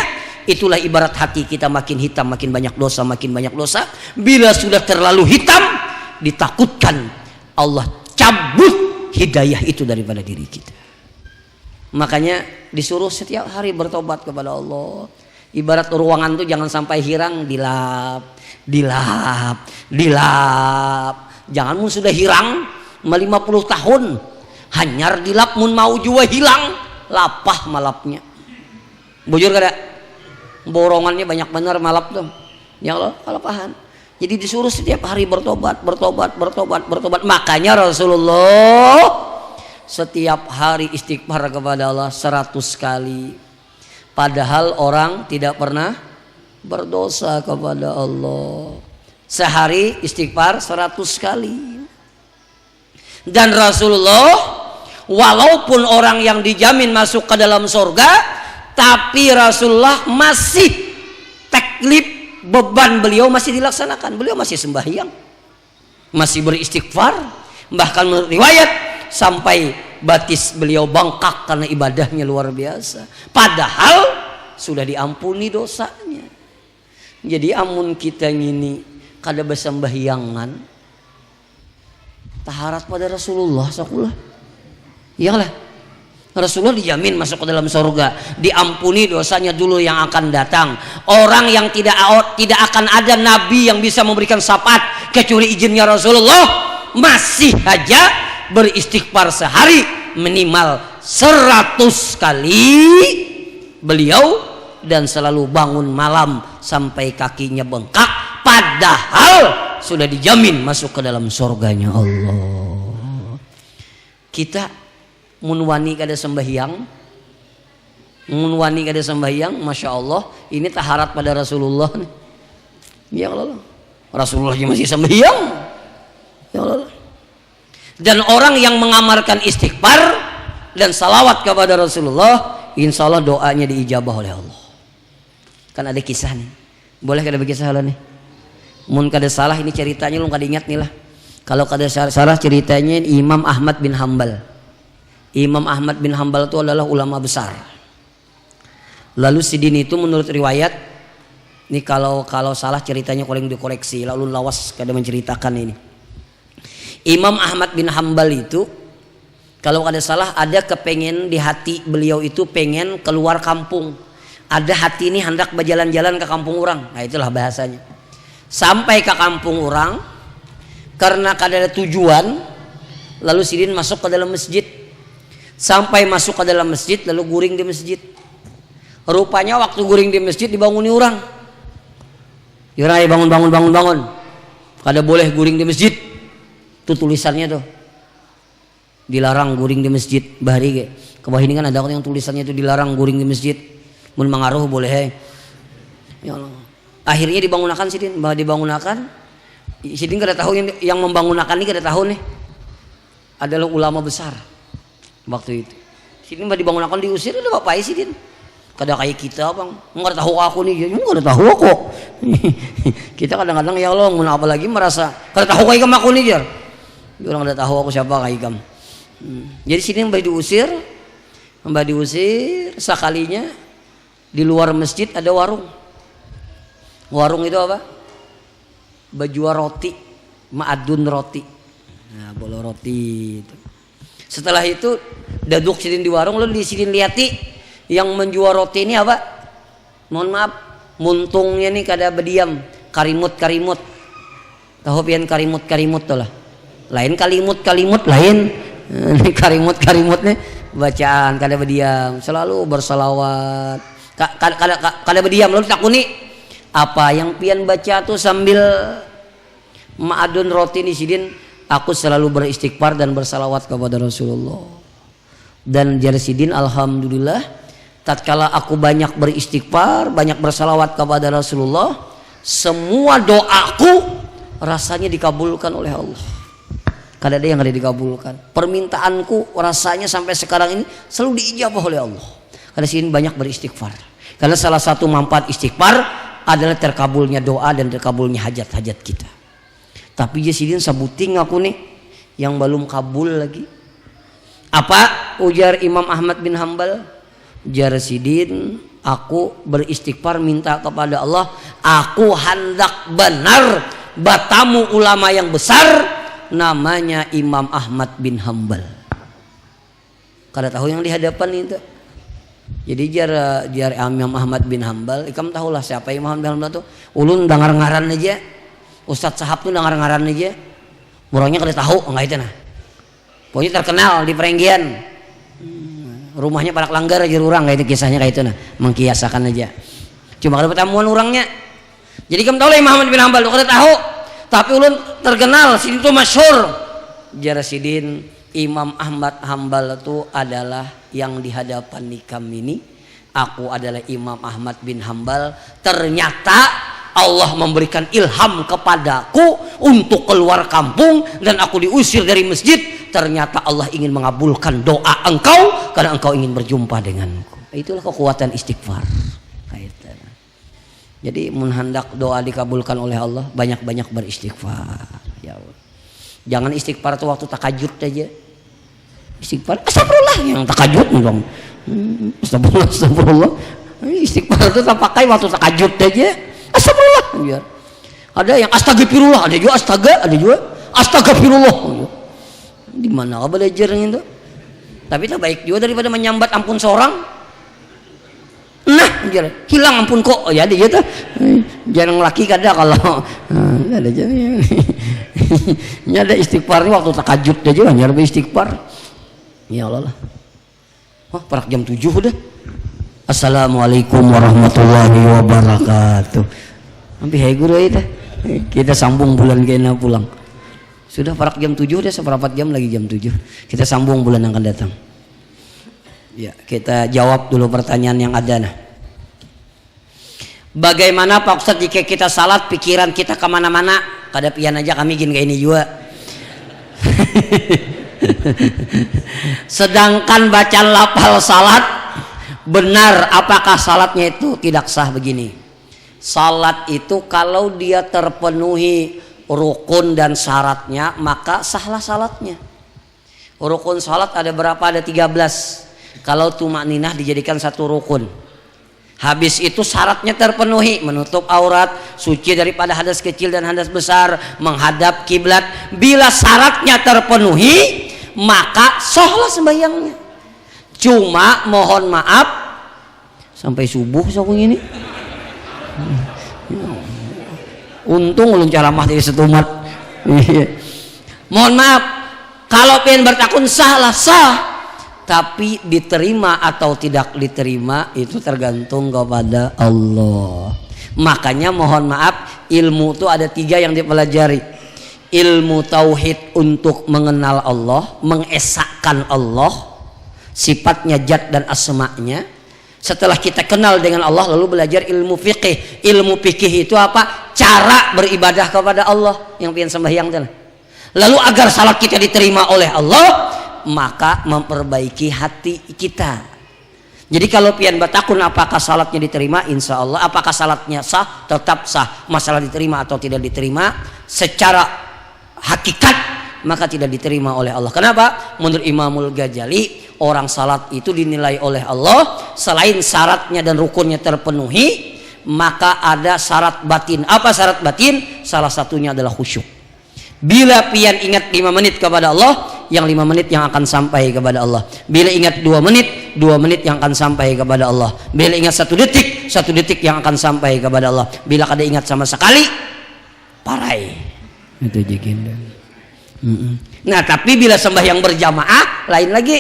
itulah ibarat hati kita, makin hitam, makin banyak dosa, makin banyak dosa. Bila sudah terlalu hitam, ditakutkan Allah cabut hidayah itu daripada diri kita. Makanya disuruh setiap hari bertobat kepada Allah. Ibarat ruangan itu jangan sampai hirang, dilap, dilap, dilap. Jangan mun sudah hirang 50 tahun, hanyar dilap mun mau jua hilang, lapah malapnya. Bujur kada? Borongannya banyak benar malap tuh. Ya Allah, kalapahan. Jadi disuruh setiap hari bertobat, bertobat, bertobat, bertobat. Makanya Rasulullah setiap hari istighfar kepada Allah 100 kali. Padahal orang tidak pernah berdosa kepada Allah. Sehari istighfar 100 kali. Dan Rasulullah walaupun orang yang dijamin masuk ke dalam surga, tapi Rasulullah masih taklif, beban beliau masih dilaksanakan. Beliau masih sembahyang, masih beristighfar. Bahkan menurut riwayat sampai batis beliau bengkak karena ibadahnya luar biasa. Padahal sudah diampuni dosanya. Jadi amun kita ini kada bersembahyangan taharat pada Rasulullah sakulah. Iyalah, Rasulullah dijamin masuk ke dalam surga, diampuni dosanya dulu yang akan datang. Orang yang tidak akan ada nabi yang bisa memberikan syafaat kecuali izinnya Rasulullah, masih aja beristighfar sehari minimal 100 kali beliau, dan selalu bangun malam sampai kakinya bengkak, padahal sudah dijamin masuk ke dalam surganya Allah. Kita munwani kada sembahyang, munwani kada sembahyang, masya Allah, ini taharat pada Rasulullah. Ya Allah, Rasulullah masih sembahyang. Ya Allah. Dan orang yang mengamalkan istighfar dan salawat kepada Rasulullah, insya Allah doanya diijabah oleh Allah. Kan ada kisah nih, boleh kada berkisah lah nih. Mun kada salah ini ceritanya, lu kada ingat nih lah. Kalau kada salah ceritanya Imam Ahmad bin Hambal. Imam Ahmad bin Hambal itu adalah ulama besar. Lalu sidin itu menurut riwayat, ini kalau salah ceritanya kurang dikoreksi, lalu lawas kada menceritakan ini. Imam Ahmad bin Hambal itu kalau kada salah ada kepengen di hati beliau itu pengen keluar kampung. Ada hati ini hendak berjalan-jalan ke kampung orang. Nah itulah bahasanya. Sampai ke kampung orang karena kada ada tujuan, lalu sidin masuk ke dalam masjid. Sampai masuk ke dalam masjid lalu guring di masjid. Rupanya waktu guring di masjid dibanguni orang. Yurai bangun. Kada boleh guring di masjid. Itu tulisannya tuh. Dilarang guring di masjid. Bahari ke bawah ini kan ada yang tulisannya itu dilarang guring di masjid. Mun mangaruh boleh. Ya Allah. Akhirnya dibangunakan sidin, bahwa dibangunakan. Sidin kada tahu yang membangunakan ini kada tahu nih. Adalah ulama besar waktu itu. Sidin bah dibangunakan diusir ada bapak sidin. Kada kayak kita bang, nggak tahu aku nih, ya nggak tahu aku. Kita kadang-kadang ya Allah, mun apalagi merasa kada tahu kayak aku nih jar. Orang kada tahu aku siapa kayak kamu. Jadi sidin bah diusir, sekalinya di luar masjid ada warung. Warung itu apa? Bajual roti, ma'adun roti. Nah, bolo roti itu. Setelah itu duduk sidin di warung, lalu di sidin lihati yang menjual roti ini apa? Mohon maaf, muntungnya nih kada berdiam, karimut. Tahu pian karimut tuh lah. Lain kalimut lain. Ini karimut nih bacaan kada berdiam, selalu bersalawat. Kada berdiam lalu takuni apa yang pian baca tuh sambil ma'adun roti nih sidin, aku selalu beristighfar dan bersalawat kepada Rasulullah. Dan jar sidin alhamdulillah tatkala aku banyak beristighfar, banyak bersalawat kepada Rasulullah, semua doaku rasanya dikabulkan oleh Allah. Kada ada yang ada dikabulkan. Permintaanku rasanya sampai sekarang ini selalu diijabah oleh Allah. Karena sini banyak beristighfar. Karena salah satu manfaat istighfar adalah terkabulnya doa dan terkabulnya hajat-hajat kita. Tapi dia sidin sabuting aku nih yang belum kabul lagi. Apa ujar Imam Ahmad bin Hambal? Jar sidin, aku beristighfar minta kepada Allah, aku hendak benar batamu ulama yang besar namanya Imam Ahmad bin Hambal. Kada tahu yang di hadapan itu. Jadi jar Imam Ahmad bin Hambal, ikam tahulah siapa Imam Ahmad bin Hambal tuh. Ulun dengar ngaran aja. Ustadz Sahab tuh dengar ngaran aja. Orangnya kada tahu enggak itu nah. Pokoknya terkenal di Perenggian. Rumahnya parak langgar aja orang kayak itu kisahnya kayak itu nah, mengkiasakan aja. Cuma kada pertemuan orangnya. Jadi kamu tahu lah Imam Ahmad bin Hambal tuh kada tahu. Tapi ulun terkenal sidin itu masyhur. Jar sidin Imam Ahmad Hambal itu adalah yang di hadapan nikam ini. Aku adalah Imam Ahmad bin Hambal. Ternyata Allah memberikan ilham kepadaku untuk keluar kampung dan aku diusir dari masjid. Ternyata Allah ingin mengabulkan doa engkau karena engkau ingin berjumpa denganku. Itulah kekuatan istighfar. Jadi mun hendak doa dikabulkan oleh Allah, banyak-banyak beristighfar. Ya Allah. Jangan istighfar tuh waktu takajud aja. Istighfar astagfirullah yang takajud dong. Astagfirullah. Istighfar itu tak pakai waktu takajud aja. Astagfirullah. Biar. Ada yang astagfirullah, ada juga astagfirullah. Di mana belajar itu? Tapi tak baik juga daripada menyambat ampun seorang. Nah, hilang ampun kok. Ya dia tuh. Jarang laki kada kalau ada aja. Ini ada istighfarnya waktu takajud aja hanya istighfar. Ya Allah lah. Wah, parak jam 7 udah. Assalamualaikum warahmatullahi wabarakatuh. Sampai hai guru itu. Kita sambung bulan kena pulang. Sudah parak jam 7 udah, seperempat jam lagi jam 7. Kita sambung bulan yang akan datang. Ya, kita jawab dulu pertanyaan yang ada nah. Bagaimana Pak Ustadz jika kita salat pikiran kita kemana-mana? Kada pian aja kami gini kayak ini juga. Sedangkan baca lafal salat benar, apakah salatnya itu tidak sah? Begini, salat itu kalau dia terpenuhi rukun dan syaratnya maka sahlah salatnya. Rukun salat ada berapa? Ada 13. Kalau tumakninah dijadikan satu rukun, habis itu syaratnya terpenuhi, menutup aurat, suci daripada hadas kecil dan hadas besar, menghadap kiblat. Bila syaratnya terpenuhi maka sahlah sembahyangnya. Cuma mohon maaf sampai subuh saku ini. Untung ulun ceramah dari setumat. Mohon maaf kalau pengen bertakun sahlah sah. Tapi diterima atau tidak diterima itu tergantung kepada Allah. Makanya mohon maaf, ilmu itu ada 3 yang dipelajari. Ilmu tauhid untuk mengenal Allah, mengesahkan Allah, sifatnya zat dan asma'nya. Setelah kita kenal dengan Allah lalu belajar ilmu fikih. Ilmu fikih itu apa? Cara beribadah kepada Allah yang pian sembahyang. Lalu agar salat kita diterima oleh Allah, maka memperbaiki hati kita. Jadi kalau pian batakun apakah salatnya diterima, insya Allah. Apakah salatnya sah, tetap sah. Masalah diterima atau tidak diterima secara hakikat maka tidak diterima oleh Allah. Kenapa? Menurut Imamul Ghazali, orang salat itu dinilai oleh Allah selain syaratnya dan rukunnya terpenuhi, maka ada syarat batin. Apa syarat batin? Salah satunya adalah khusyuk. Bila pian ingat 5 menit kepada Allah, yang 5 menit yang akan sampai kepada Allah. Bila ingat 2 menit, 2 menit yang akan sampai kepada Allah. Bila ingat 1 detik yang akan sampai kepada Allah. Bila kada ingat sama sekali, parai. Itu jikinda. Nah, tapi bila sembahyang berjamaah lain lagi.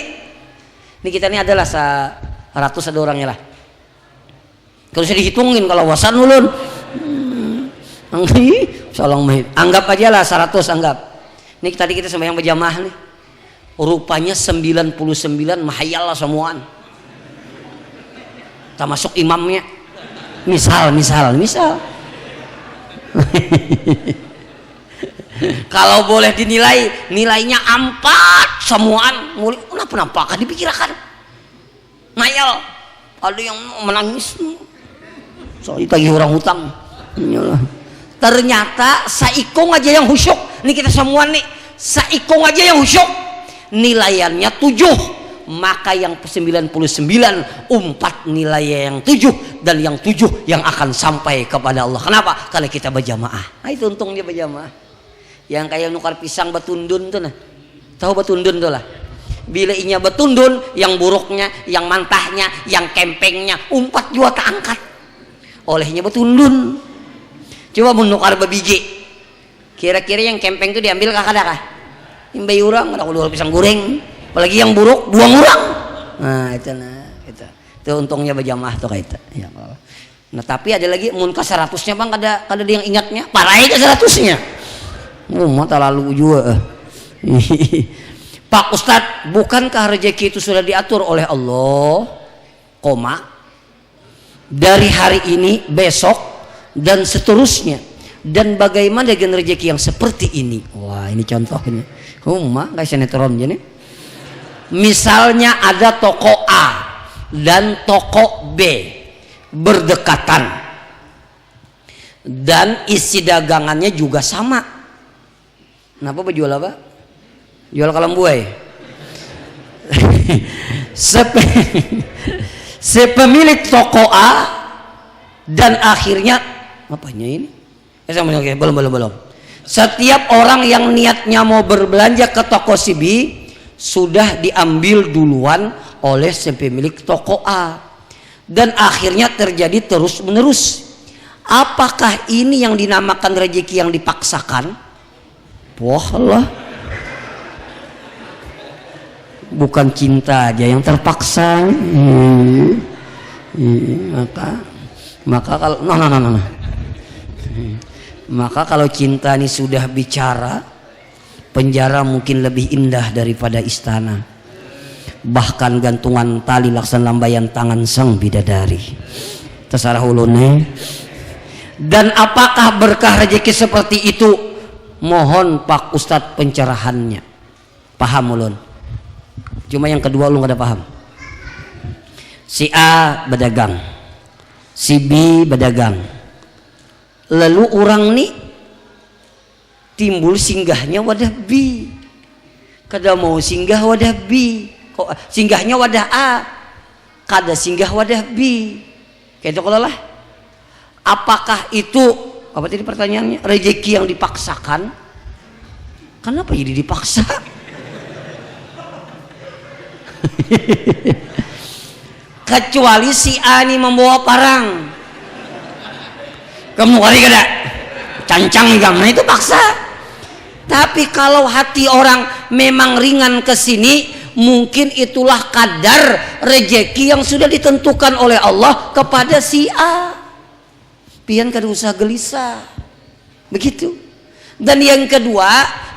Ini kita ini adalah 100 ada orangnya lah. Kalau saya dihitungin kalau wasan ulun. Anggap aja lah 100 anggap. Ini tadi kita sembahyang berjamaah nih. Rupanya 99 mahayal lah semuaan. Termasuk imamnya. Misal. Kalau boleh dinilai, nilainya 4 semuaan. Kenapa kan dipikirkan? Ngayal. Ada yang menangis. Soalnya tagih orang hutang. Ternyata saikong aja yang khusyuk. Ini kita semua nih, saikong aja yang khusyuk. Nilaiannya 7. Maka yang 99 4 nilai yang 7 dan yang 7 yang akan sampai kepada Allah. Kenapa? Kalau kita berjamaah. Nah, itu untungnya berjamaah. Yang kayak nukar pisang betundun tuh nah. Tahu betundun tuh lah. Bila inya betundun, yang buruknya, yang mantahnya, yang kempengnya 4 juga tak angkat. Olehnya betundun. Coba menukar bebiji. Kira-kira yang kempeng itu diambil kah kada kah? Imbai urang, ada dua pisang goreng. Apalagi yang buruk buang urang. Nah, itu. Itu untungnya berjamaah tuh kayak itu. Ya Allah. Nah, tapi ada lagi mun ka 100-nya Bang kada yang ingatnya. Parai ke 100-nya. Mata lalu juga. Pak Ustadz, bukankah rezeki itu sudah diatur oleh Allah? Dari hari ini, besok, dan seterusnya. Dan bagaimana dengan rezeki yang seperti ini? Wah, ini contohnya. Kayak sinetron jadi. Misalnya ada toko A dan toko B berdekatan. Dan isi dagangannya juga sama. Kenapa berjual apa? Jual kalambuai. Sepemilik toko A dan akhirnya apanya ini? Belum. Setiap orang yang niatnya mau berbelanja ke toko si B sudah diambil duluan oleh sepemilik toko A dan akhirnya terjadi terus menerus. Apakah ini yang dinamakan rezeki yang dipaksakan? Wah Allah. Bukan cinta aja yang terpaksa. Maka kalau maka kalau cinta ini sudah bicara, penjara mungkin lebih indah daripada istana. Bahkan gantungan tali laksan lambayan tangan sang bidadari. Terserah ulune. Dan apakah berkah rezeki seperti itu? Mohon Pak Ustadz pencerahannya. Paham ulun? Cuma yang kedua lu gak ada paham. Si A berdagang, si B berdagang. Lalu orang nih timbul singgahnya wadah B. Kada mau singgah wadah B. Kok singgahnya wadah A. Kada singgah wadah B. Kayak itu kalau lah. Apakah itu apa tadi pertanyaannya? Rezeki yang dipaksakan? Kenapa jadi dipaksa? Kecuali si A ini membawa parang. Kamu kali kada cancang gamna itu paksa. Tapi kalau hati orang memang ringan ke sini, mungkin itulah kadar rezeki yang sudah ditentukan oleh Allah kepada si A. Pian kada usah gelisah. Begitu. Dan yang kedua,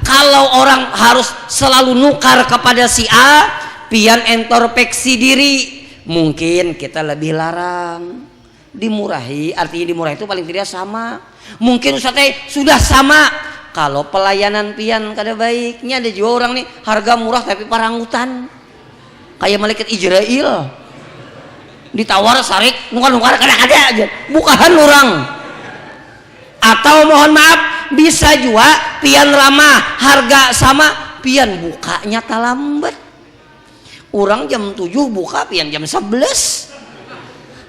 kalau orang harus selalu nukar kepada si A, pian introspeksi diri. Mungkin kita lebih larang. Dimurahi, artinya dimurahi itu paling tidak sama. Mungkin Ustaz sudah sama. Kalau pelayanan pian kada baiknya, ada juga orang nih harga murah tapi parangutan. Kayak malaikat Israel. Ditawar sarik, nukar kada ada aja. Bukahan orang. Atau mohon maaf, bisa juga pian ramah, harga sama, pian bukanya talambat. Orang jam 7 buka, pian jam 11.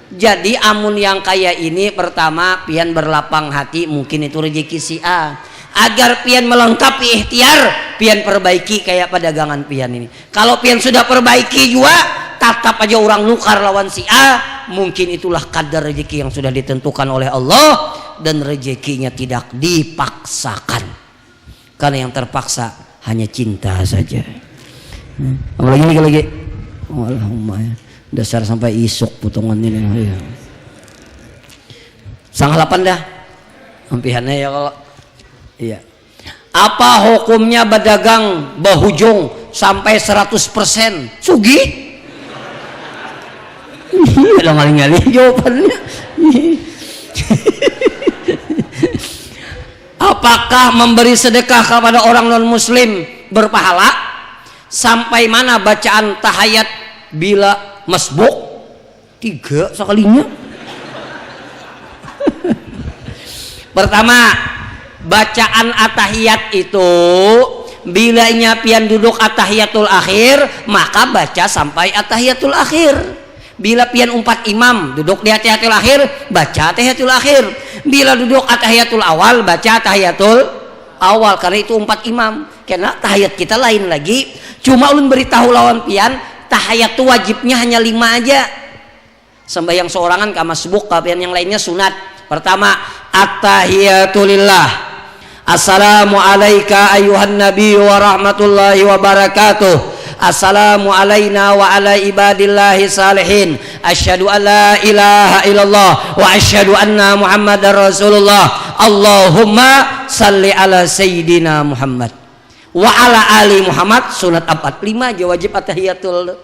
Jadi amun yang kayak ini, pertama pian berlapang hati, mungkin itu rezeki si A. Agar pian melengkapi ikhtiar, pian perbaiki kayak pedagangan pian ini. Kalau pian sudah perbaiki juga, tatap aja orang nukar lawan si A, mungkin itulah kadar rezeki yang sudah ditentukan oleh Allah, dan rezekinya tidak dipaksakan, karena yang terpaksa hanya cinta saja. Apalagi nih lagi, Allahumma ya. Dasar sampai isuk potongan ini. Sang 8 dah, ampihannya ya kalau. Iya. Apa hukumnya berdagang bahujung sampai 100%? Sugih? Udah ngali-ngali jawabannya. Apakah memberi sedekah kepada orang non muslim berpahala? Sampai mana bacaan tahiyat bila masbuk? 3 sekalinya. Pertama, bacaan atahiyat itu bila pian duduk atahiyatul akhir, maka baca sampai atahiyatul akhir. Bila pian umpat imam duduk di atahiyatul akhir, baca atahiyatul akhir. Bila duduk atahiyatul awal, baca atahiyatul awal, karena itu umpat imam. Karena tahiyat kita lain lagi. Cuma ulun beritahu lawan pian, tahiyat itu wajibnya hanya 5 aja. Sembahyang seorangan ka masbuk, ka pian yang lainnya sunat. Pertama, attahiyatulillah. Assalamu alayka ayuhan nabi wa rahmatullahi wa barakatuh. Assalamu alayna wa ala ibadillahi salihin. Asyhadu an la ilaha illallah wa asyhadu anna muhammadar rasulullah. Allahumma salli ala sayyidina Muhammad wa ala ali Muhammad. Sunat 45 aja wajib atahiyatul.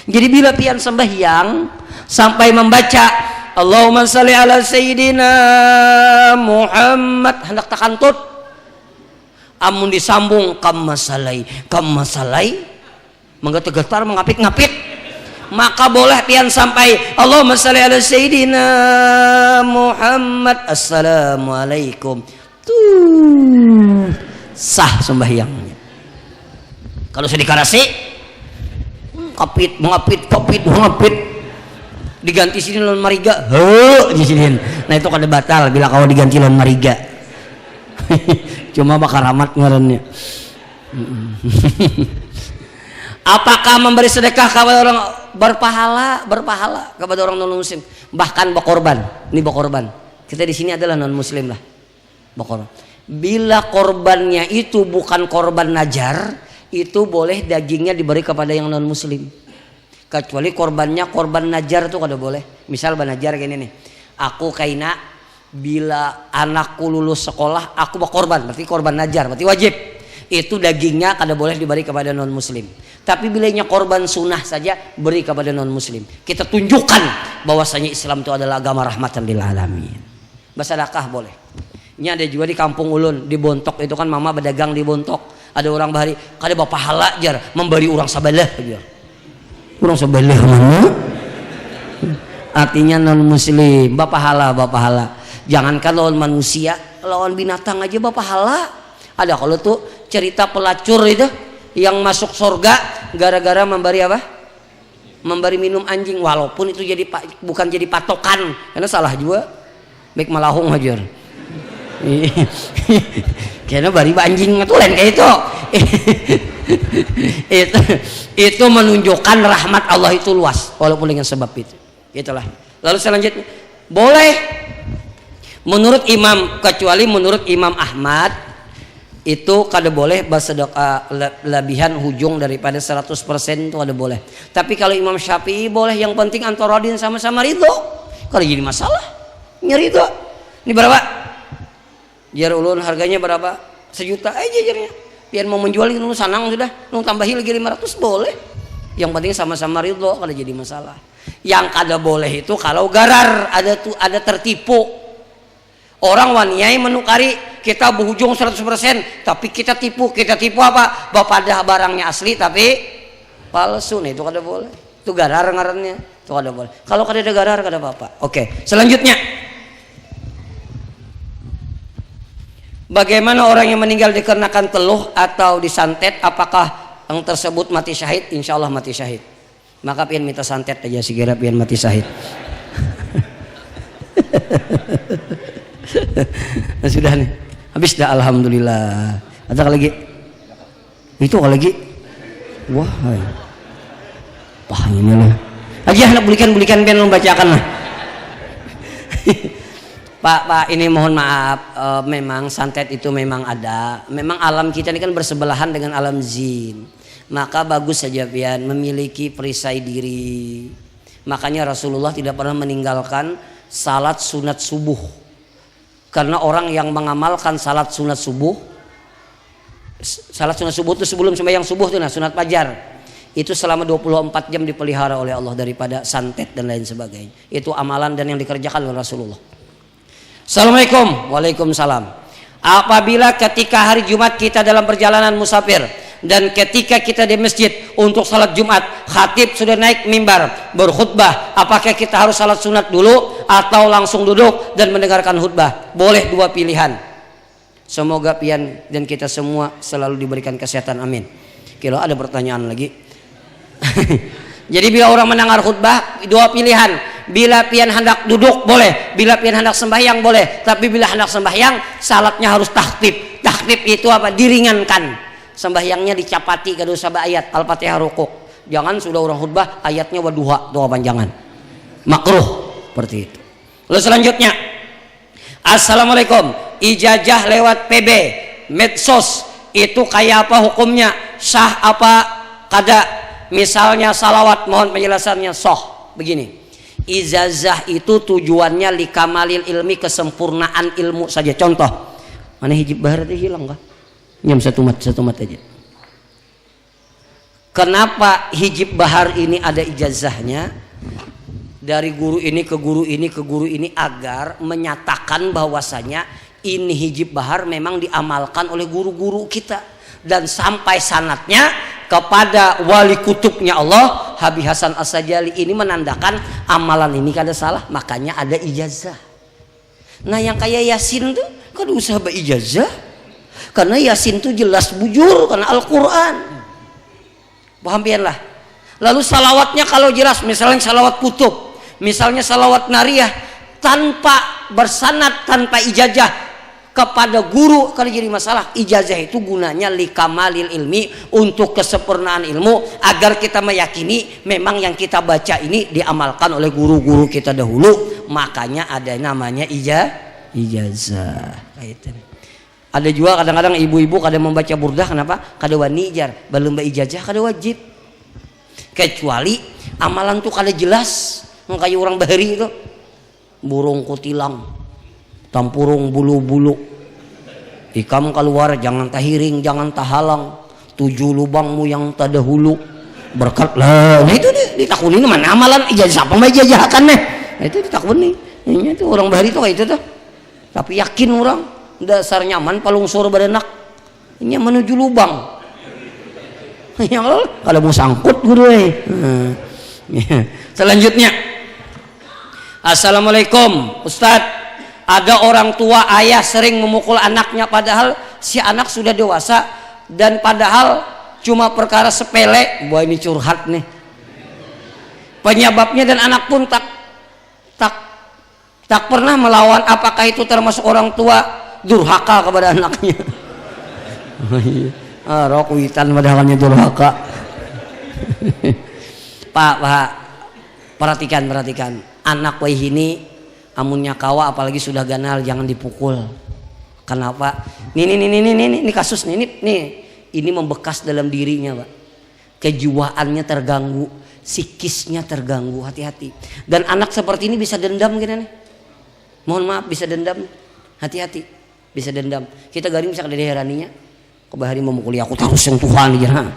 Jadi bila pian sembahyang sampai membaca Allahumma salli ala sayyidina Muhammad, hendak takantut, amun disambung kamasalai menggetar mengapit-ngapit, maka boleh pian sampai Allahumma shalli ala sayyidina Muhammad, assalamualaikum, tuh sah sembahyangnya. Kalau sudah dikarasi kapit mengapit diganti sini lawan mariga di sini, nah itu kada batal bila kau diganti lawan mariga. Cuma bakal ramat ngarannya. Apakah memberi sedekah kepada orang berpahala kepada orang non muslim, bahkan berkorban? Ini berkorban. Kita di sini adalah non muslim lah. Berkorban. Bila korbannya itu bukan korban najar, itu boleh dagingnya diberi kepada yang non muslim. Kecuali korbannya korban najar tuh kada boleh. Misal banajar gini nih, aku kaina bila anakku lulus sekolah aku berkorban, berarti korban najar, berarti wajib. Itu dagingnya kada boleh diberi kepada non muslim. Tapi bilanya korban sunnah saja beri kepada non muslim. Kita tunjukkan bahwasanya Islam itu adalah agama rahmatan lil alamin. Bersedekah boleh. Ini ada juga di kampung ulun di Bontok, itu kan mama berdagang di Bontok. Ada orang bahari kada berpahala jar memberi orang sabalah jar. Orang sebelah mana? Artinya non muslim bapahala. Jangankan lawan manusia, lawan binatang aja bapahala. Ada kalau tuh cerita pelacur itu yang masuk surga gara-gara memberi apa? Memberi minum anjing, walaupun itu bukan jadi patokan, karena salah juga. Baik malahung aja. Karena bari anjing itu lain kayak itu. Itu menunjukkan rahmat Allah itu luas, walaupun dengan sebab itu. Itulah. Lalu selanjutnya boleh menurut imam, kecuali menurut Imam Ahmad itu kada boleh bersedekah lebihan hujung daripada 100% itu kada boleh. Tapi kalau Imam Syafi'i boleh, yang penting antarodin sama-sama ridho. Kalau jadi masalah nyerido. Ini berapa? Jar ulun harganya berapa? 1 juta aja jarnya. Pian mau menjual itu sanang sudah, nu tambahi lagi 500 boleh. Yang penting sama-sama ridho, kada jadi masalah. Yang kada boleh itu kalau garar, ada tertipu. Orang waniai menukari kita berhujung 100%, tapi kita tipu apa? Bapadah barangnya asli tapi palsu, nih itu kada boleh. Itu garar ngarannya, itu kada boleh. Kalau kada ada garar kada apa-apa. Oke, selanjutnya. Bagaimana orang yang meninggal dikarenakan teluh atau disantet, apakah yang tersebut mati syahid? Insya Allah mati syahid. Maka pian minta santet aja segera pian mati syahid. Nah, sudah nih, habis dah alhamdulillah. Ada lagi? Itu lagi? Wah, pahanya lah. Lagi anak bulikan pian membacakan lah. Pak, ini mohon maaf, memang santet itu memang ada. Memang alam kita ini kan bersebelahan dengan alam jin. Maka bagus saja pian memiliki perisai diri. Makanya Rasulullah tidak pernah meninggalkan salat sunat subuh. Karena orang yang mengamalkan salat sunat subuh itu sebelum sembahyang subuh tuh, nah sunat fajar. Itu selama 24 jam dipelihara oleh Allah daripada santet dan lain sebagainya. Itu amalan dan yang dikerjakan oleh Rasulullah. Assalamualaikum. Waalaikumsalam. Apabila ketika hari Jumat kita dalam perjalanan musafir dan ketika kita di masjid untuk salat Jumat, khatib sudah naik mimbar berkhutbah, apakah kita harus salat sunat dulu atau langsung duduk dan mendengarkan khutbah? Boleh dua pilihan. Semoga pian dan kita semua selalu diberikan kesehatan, amin. Kalau ada pertanyaan lagi. Jadi bila orang mendengar khutbah dua pilihan. Bila pian hendak duduk boleh, bila pian hendak sembahyang boleh, tapi bila hendak sembahyang salatnya harus tahtib. Tahtib itu apa? Diringankan. Sembahyangnya dicapati kada usah ayat Al-Fatihah rukuk. Jangan sudah orang khutbah ayatnya waduha, doa panjangan. Makruh seperti itu. Lalu selanjutnya, Assalamualaikum. Ijazah lewat PB, medsos itu kayak apa hukumnya? Sah apa kada? Misalnya salawat, mohon penjelasannya. Soh begini. Ijazah itu tujuannya likamalil ilmi, kesempurnaan ilmu saja. Contoh, mana hijib bahar itu hilang kah? Nyam satu mat aja. Kenapa hijib bahar ini ada ijazahnya? Dari guru ini ke guru ini ke guru ini agar menyatakan bahwasanya ini hijib bahar memang diamalkan oleh guru-guru kita dan sampai sanatnya kepada wali kutubnya Allah Habib Hasan As-Sajali. Ini menandakan amalan ini kada salah, makanya ada ijazah. Nah yang kayak Yasin tuh kada usah berijazah, karena Yasin tuh jelas bujur karena Al-Quran. Paham pian lah. Lalu salawatnya kalau jelas, misalnya salawat kutub, misalnya salawat nariyah, tanpa bersanad, tanpa ijazah kepada guru, kalau jadi masalah. Ijazah itu gunanya likamalil ilmi, untuk kesempurnaan ilmu, agar kita meyakini memang yang kita baca ini diamalkan oleh guru-guru kita dahulu. Makanya ada namanya ijazah. Ada juga kadang-kadang ibu-ibu kada membaca burdah, kenapa? Kada wani jar, belum ijazah kada wajib. Kecuali amalan tuh kada jelas, kayak orang bahari itu burung kutilang, tampurung bulu-bulu, ikam keluar jangan tahiring jangan tahalang, 7 lubangmu yang tadahulu berkat lah. Nah itu ditakunin mana amalan ijazah apa mah ijazahkan nih. Nah itu ditakunin. Ini tuh orang bahari tuh kayak itu tuh. Tapi yakin orang dasar nyaman palungsur badenak. Ini menuju lubang. Yang kalau mau sangkut guru Selanjutnya, Assalamualaikum Ustadz. Ada orang tua ayah sering memukul anaknya padahal si anak sudah dewasa dan padahal cuma perkara sepele. Wah ini curhat nih. Penyebabnya dan anak pun tak pernah melawan. Apakah itu termasuk orang tua durhaka kepada anaknya? Rokuitan padahalnya durhaka. Pak, perhatikan anak wah ini amunnya kawa apalagi sudah ganal jangan dipukul. Kenapa? Ini kasus nih, ini membekas dalam dirinya, Pak. Kejiwaannya terganggu, psikisnya terganggu, hati-hati. Dan anak seperti ini bisa dendam gini nih. Mohon maaf bisa dendam. Hati-hati. Bisa dendam. Kita garing bisa kada diheraninya. Kebahari memukuli aku terus yang Tuhan aja.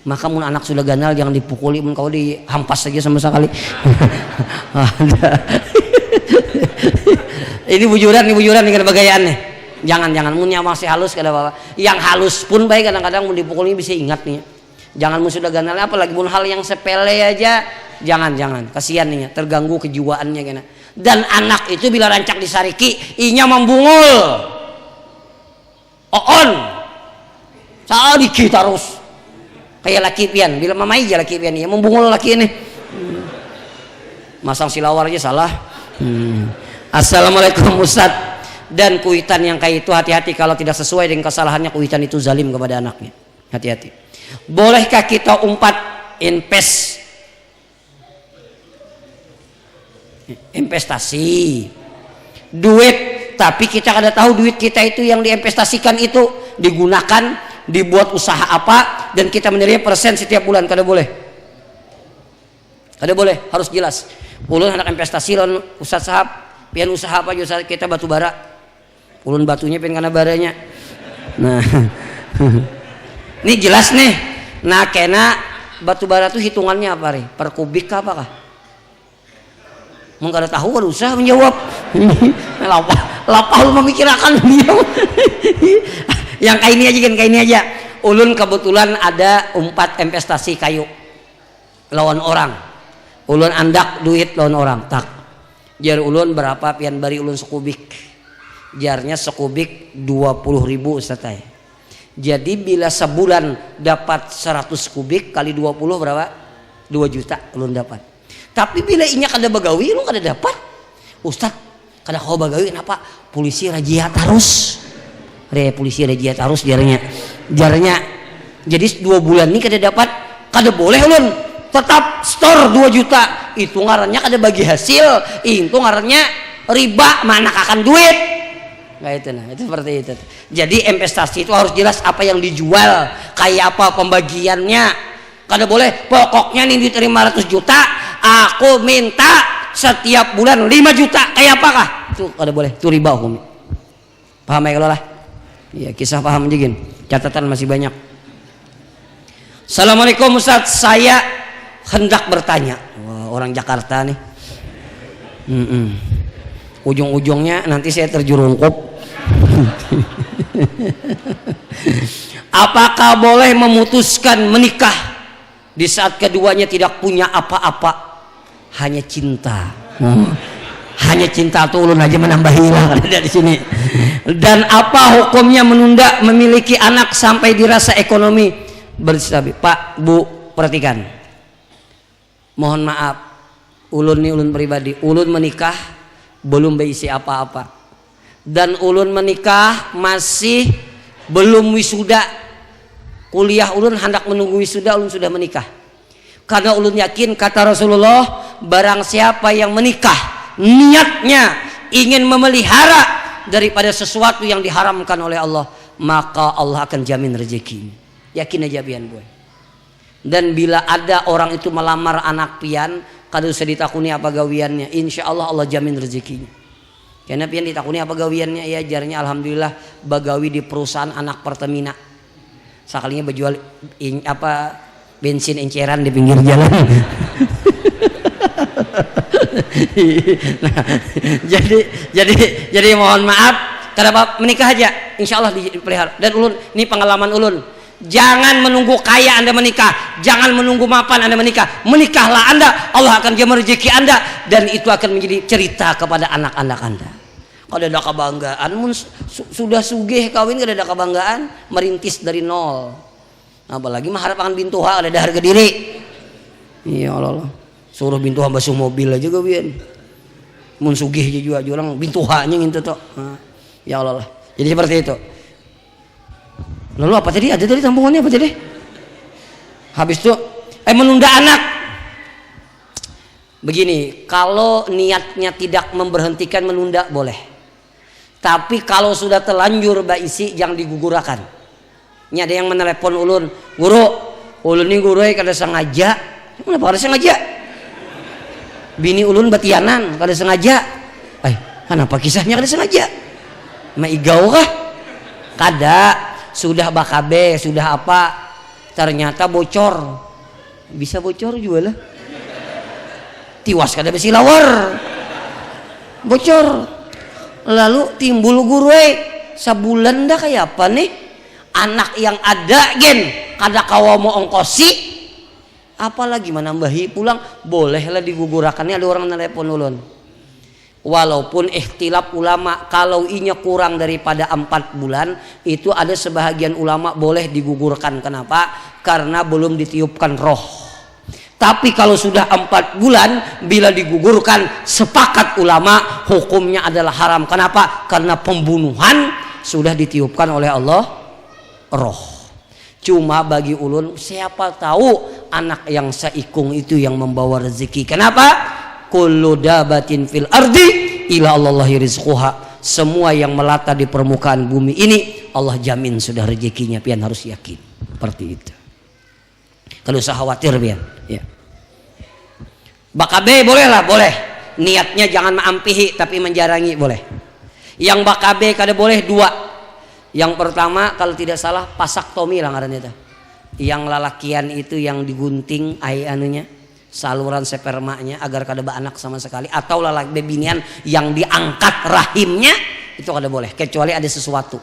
Maka mun anak sudah ganal jangan dipukuli, mun kau dihampas saja sama sekali. Ini bujuran dengan bagayaan nih. Jangan munnya masih halus kada apa. Yang halus pun baik kadang-kadang mun dipukuli bisa ingat nih. Jangan mun sudah ganal apalagi mun hal yang sepele aja jangan. Kasihan nih terganggu kejiwaannya kena. Dan anak itu bila rancak disariki inya membungul. Oon. Sadiki terus. Kayak laki pian bila mamai aja laki pian ya membungul laki ini. Masang silawar aja salah. Assalamualaikum Ustaz. Dan kuitan yang kayak itu hati-hati, kalau tidak sesuai dengan kesalahannya kuitan itu zalim kepada anaknya. Hati-hati. Bolehkah kita umpat invest investasi duit, tapi kita kada tahu duit kita itu yang diinvestasikan itu digunakan dibuat usaha apa, dan kita menerima persen setiap bulan. Kada boleh, harus jelas. Ulun anak investasi lawan Ustaz Sahab pian usaha apa usaha kita batu bara, ulun batunya pian kana baranya. Nah ini jelas nih. Nah kena batu bara tuh hitungannya apa nih, per kubik apa kah? Mau kada tahu kada usah menjawab. Lapah lu memikirkan dia. Yang kayak ini aja kan, kayak ini aja. Ulun kebetulan ada 4 investasi kayu lawan orang. Ulun andak duit lawan orang. Tak. Jar ulun berapa pian bari ulun sekubik. Jarnya sekubik 20.000 Ustaz. Jadi bila sebulan dapat 100 kubik kali 20 berapa? 2 juta ulun dapat. Tapi bila inya kada bagawi ulun kada dapat. Ustaz, kada kau bagawi kenapa? Polisi razia terus. Polisi razia terus jarnya. Jadi 2 bulan ini kada dapat, kada boleh ulun tetap store 2 juta. Itu ngarannya kada bagi hasil, itu ngarannya riba, mana akan duit. Nah itu seperti itu. Jadi investasi itu harus jelas apa yang dijual, kayak apa pembagiannya. Kada boleh pokoknya nih duit 500 juta, aku minta setiap bulan 5 juta, kayak apakah? Itu kada boleh, itu riba hukum. Paham ya kalau lah? Iya, kisah paham aja gin. Catatan masih banyak. Assalamualaikum Ustaz, saya hendak bertanya. Wah, orang Jakarta nih. Ujung-ujungnya nanti saya terjerungkup. Apakah boleh memutuskan menikah di saat keduanya tidak punya apa-apa, hanya cinta? Hanya cinta tuh ulun aja menambah hilang ada di sini. Dan apa hukumnya menunda memiliki anak sampai dirasa ekonomi berstabil? Pak, Bu, perhatikan. Mohon maaf, ulun pribadi, ulun menikah belum berisi apa-apa. Dan ulun menikah masih belum wisuda. Kuliah ulun hendak menunggu wisuda, ulun sudah menikah. Karena ulun yakin kata Rasulullah, barang siapa yang menikah niatnya ingin memelihara daripada sesuatu yang diharamkan oleh Allah, maka Allah akan jamin rezeki. Yakin aja pian boy. Dan bila ada orang itu melamar anak pian, kada usah ditakuni apa gawiannya, insya Allah Allah jamin rezekinya. Karena pian ditakuni apa gawiannya, ya jarnya alhamdulillah bagawi di perusahaan anak Pertamina. Sekalinya berjual bensin enceran di pinggir jalan. Nah, jadi mohon maaf, kenapa menikah aja insya Allah dipelihara. Dan ulun ini pengalaman ulun, jangan menunggu kaya Anda menikah, jangan menunggu mapan Anda menikah. Menikahlah Anda, Allah akan jamin rezeki Anda, dan itu akan menjadi cerita kepada anak-anak Anda. Kalau ada kebanggaan, sudah sugih kawin kada ada kebanggaan, merintis dari nol. Apalagi mengharap akan bintuha ada harga diri. Ya Allah, suruh bintuha basuh mobil aja gawian. Mun sugih juga orang bintuhanya gitu toh. Ya Allah. Jadi seperti itu. Lalu apa tadi? Ada tadi sambungannya apa tadi? Habis itu menunda anak. Begini, kalau niatnya tidak memberhentikan menunda boleh. Tapi kalau sudah terlanjur baisi jangan digugurakan. Ini ada yang menelepon ulun, guru, ulun ini guru kada sengaja. Kenapa kada sengaja? Bini ulun batianan kada sengaja. Kenapa kisahnya kada sengaja? Maigau kah? Kada, sudah bakabe, sudah apa? Ternyata bocor. Bisa bocor juga lah. Tiwas kada besi lawar. Bocor. Lalu timbul guru sabulan dah kayak apa nih? Anak yang ada gen kada kawa mau ongkosi, apalagi menambahi pulang, bolehlah digugurakannya. Ada orang telepon ulun, walaupun ikhtilaf ulama, kalau inya kurang daripada 4 bulan itu ada sebahagian ulama boleh digugurkan. Kenapa? Karena belum ditiupkan roh. Tapi kalau sudah 4 bulan bila digugurkan, sepakat ulama hukumnya adalah haram. Kenapa? Karena pembunuhan sudah ditiupkan oleh Allah roh. Cuma bagi ulun, siapa tahu anak yang seikung itu yang membawa rezeki. Kenapa? kullu dabatin fil ardi ila Allahi rizquha. Semua yang melata di permukaan bumi ini Allah jamin sudah rezekinya, pian harus yakin seperti itu. Kalau usah khawatir pian ya. Bakabe boleh lah, boleh. Niatnya jangan maampihi tapi menjarangi boleh. Yang bakabe kada boleh dua. Yang pertama kalau tidak salah pasaktomi lah ngarannya itu. Yang lalakian itu yang digunting anunya, saluran spermanya agar kada beranak sama sekali, atau lalaki bebinian yang diangkat rahimnya itu kada boleh kecuali ada sesuatu.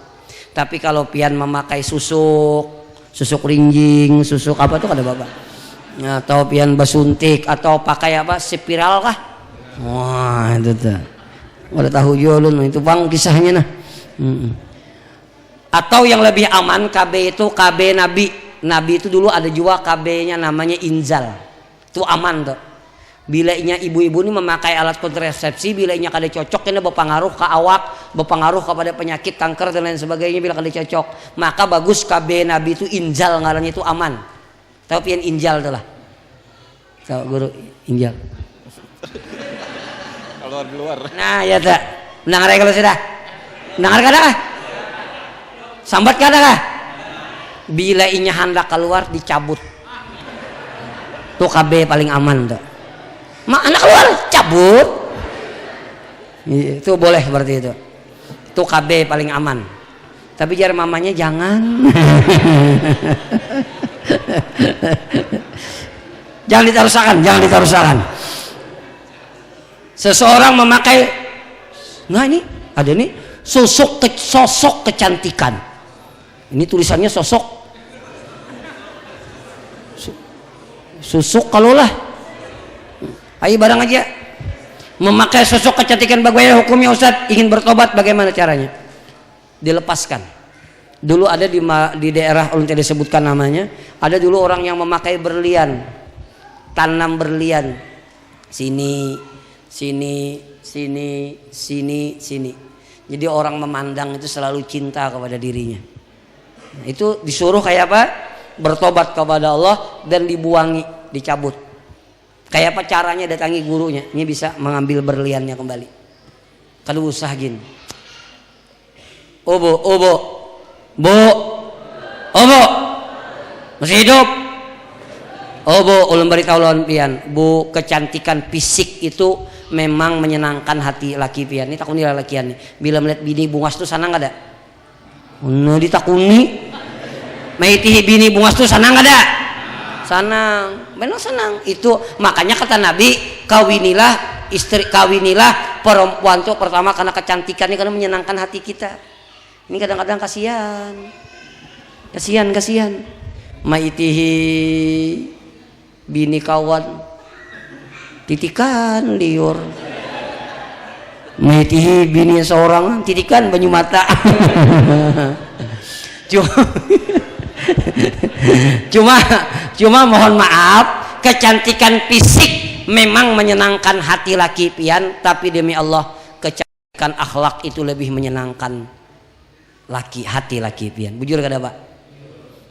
Tapi kalau pian memakai susuk rinjing, susuk apa tuh kada apa-apa. Atau pian basuntik atau pakai apa spiral kah? Wah itu tuh. Udah tahu jolun itu bang kisahnya nah. Atau yang lebih aman KB itu KB Nabi. Nabi itu dulu ada juga KB-nya namanya inzal. Itu aman tuh. Bilainya ibu-ibu ini memakai alat kontrasepsi, bilainya kada cocok ini berpengaruh ke awak, berpengaruh kepada penyakit kanker dan lain sebagainya bila kada cocok. Maka bagus KB Nabi itu inzal ngarannya itu aman. Tahu pian injal tuh lah. Tahu guru injal. Keluar. Nah ya tak. Mendengar kalau sudah. Mendengar kada kah? Sambat kada kah? Bila inya hendak keluar dicabut. Tuh KB paling aman tuh. Mak anak keluar cabut. Itu boleh seperti itu. Tuh KB paling aman. Tapi jar mamanya jangan. Jangan ditarusakan. Seseorang memakai, nah ini ada nih sosok kecantikan. Ini tulisannya sosok. Susuk kalau lah. Ayo barang aja. Memakai sosok kecantikan bagaimana hukumnya Ustaz? Ingin bertobat bagaimana caranya? Dilepaskan. Dulu ada di daerah ulun tadi disebutkan namanya, ada dulu orang yang memakai berlian. Tanam berlian. Sini. Jadi orang memandang itu selalu cinta kepada dirinya. Itu disuruh kayak apa? Bertobat kepada Allah dan dibuangi, dicabut. Kayak apa caranya? Datangi gurunya, ini bisa mengambil berliannya kembali. Kalau usah gini. Bu, masih hidup? Bu, ulun beritahu lawan pian, Bu, kecantikan fisik itu memang menyenangkan hati laki pian. Ini takuni lalakian nih. Bila melihat bini bungas tuh senang gak ada? Nah, ditakuni. Maitihi bini bungas tuh senang gak ada? Senang, memang senang. Itu makanya kata Nabi, kawinilah perempuan tuh pertama karena kecantikannya, karena menyenangkan hati kita. Ini kadang-kadang kasihan. Maitihi bini kawan titikan liur. Maitihi bini seorang titikan banyu mata. Cuma mohon maaf, kecantikan fisik memang menyenangkan hati laki pian, tapi demi Allah kecantikan akhlak itu lebih menyenangkan hati laki pian. Bujur kada Pak?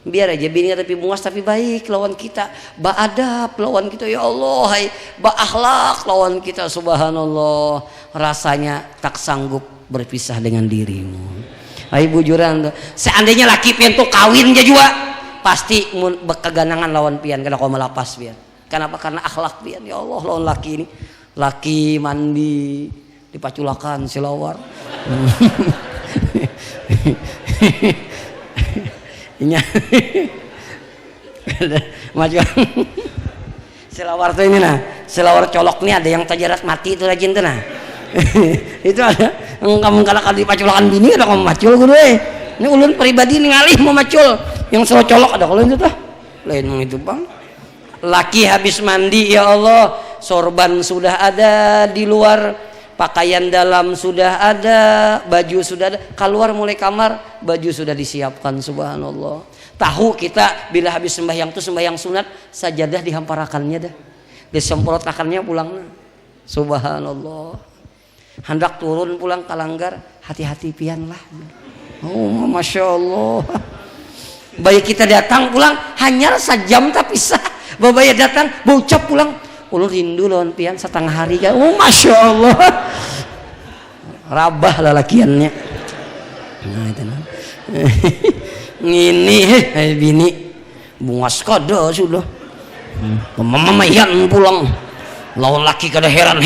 Biar aja bini tapi bungas tapi baik lawan kita, beradab lawan kita, ya Allah, hai berakhlak lawan kita, subhanallah, rasanya tak sanggup berpisah dengan dirimu. Hai bujuran tuh. Seandainya laki pian tuh kawin aja juga pasti keganangan lawan pian kada kau melapas pian. Kenapa? Karena akhlak pian. Ya Allah, lawan laki ini, laki mandi dipaculakan silawar. Inya macam silawar tuh ini nah, silawar colok nih ada yang tajarat mati itu rajin tuh nah. Itu ada kamu kalau dipaculakan bini ada kamu macul gue. Ini ulun pribadi nih ngalih mau macul yang selalu colok ada kalau itu tuh lain itu bang. Laki habis mandi, ya Allah, sorban sudah ada di luar, pakaian dalam sudah ada, baju sudah ada, keluar mulai kamar baju sudah disiapkan, subhanallah. Tahu kita bila habis sembahyang tuh sembahyang sunat, sajadah dihamparakannya dah, disemprotakannya pulang, subhanallah. Hendak turun pulang ke langgar, hati-hati pian lah. Oh masya Allah. Bayi kita datang pulang hanya sejam tapi sah. Babaya datang baucap pulang, ulun rindu lawan pian setengah hari kan. Oh masya Allah. Rabah lalakiannya. Nah itu nah. Ngini bini bungas kada sudah. Mamayan pulang. Lawan laki kada heran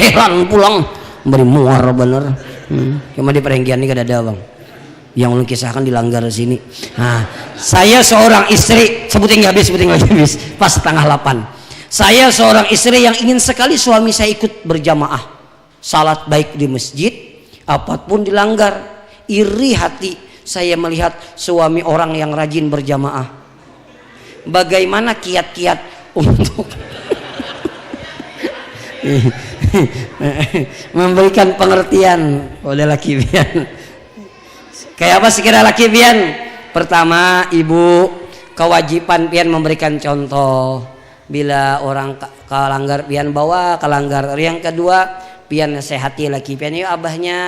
pulang. Beri muar bener. Cuma di perenggian ini kada ada bang. Yang ulun kisahkan dilanggar sini. Nah, saya seorang istri, sebutin habis. Pas setengah 8. Saya seorang istri yang ingin sekali suami saya ikut berjamaah salat baik di masjid, apapun dilanggar. Iri hati saya melihat suami orang yang rajin berjamaah. Bagaimana kiat-kiat untuk memberikan pengertian pada laki pian. Kayak apa sih kira laki pian? Pertama, ibu kewajiban pian memberikan contoh. Bila orang kalanggar pian bawa kalanggar. Yang kedua, pian nasihati laki pian, ayo abahnya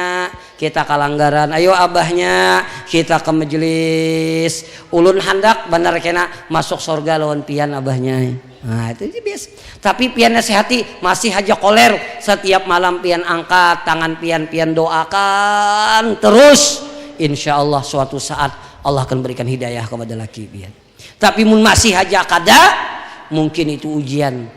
kita kalanggaran, ayo abahnya kita ke majelis. Ulun handak benar kena masuk surga lawan pian abahnya. Nah itu biasa. Tapi pian nasihati masih aja koler. Setiap malam pian angkat tangan pian doakan terus. Insya Allah suatu saat Allah akan berikan hidayah kepada laki pian. Tapi mun masih aja kada, mungkin itu ujian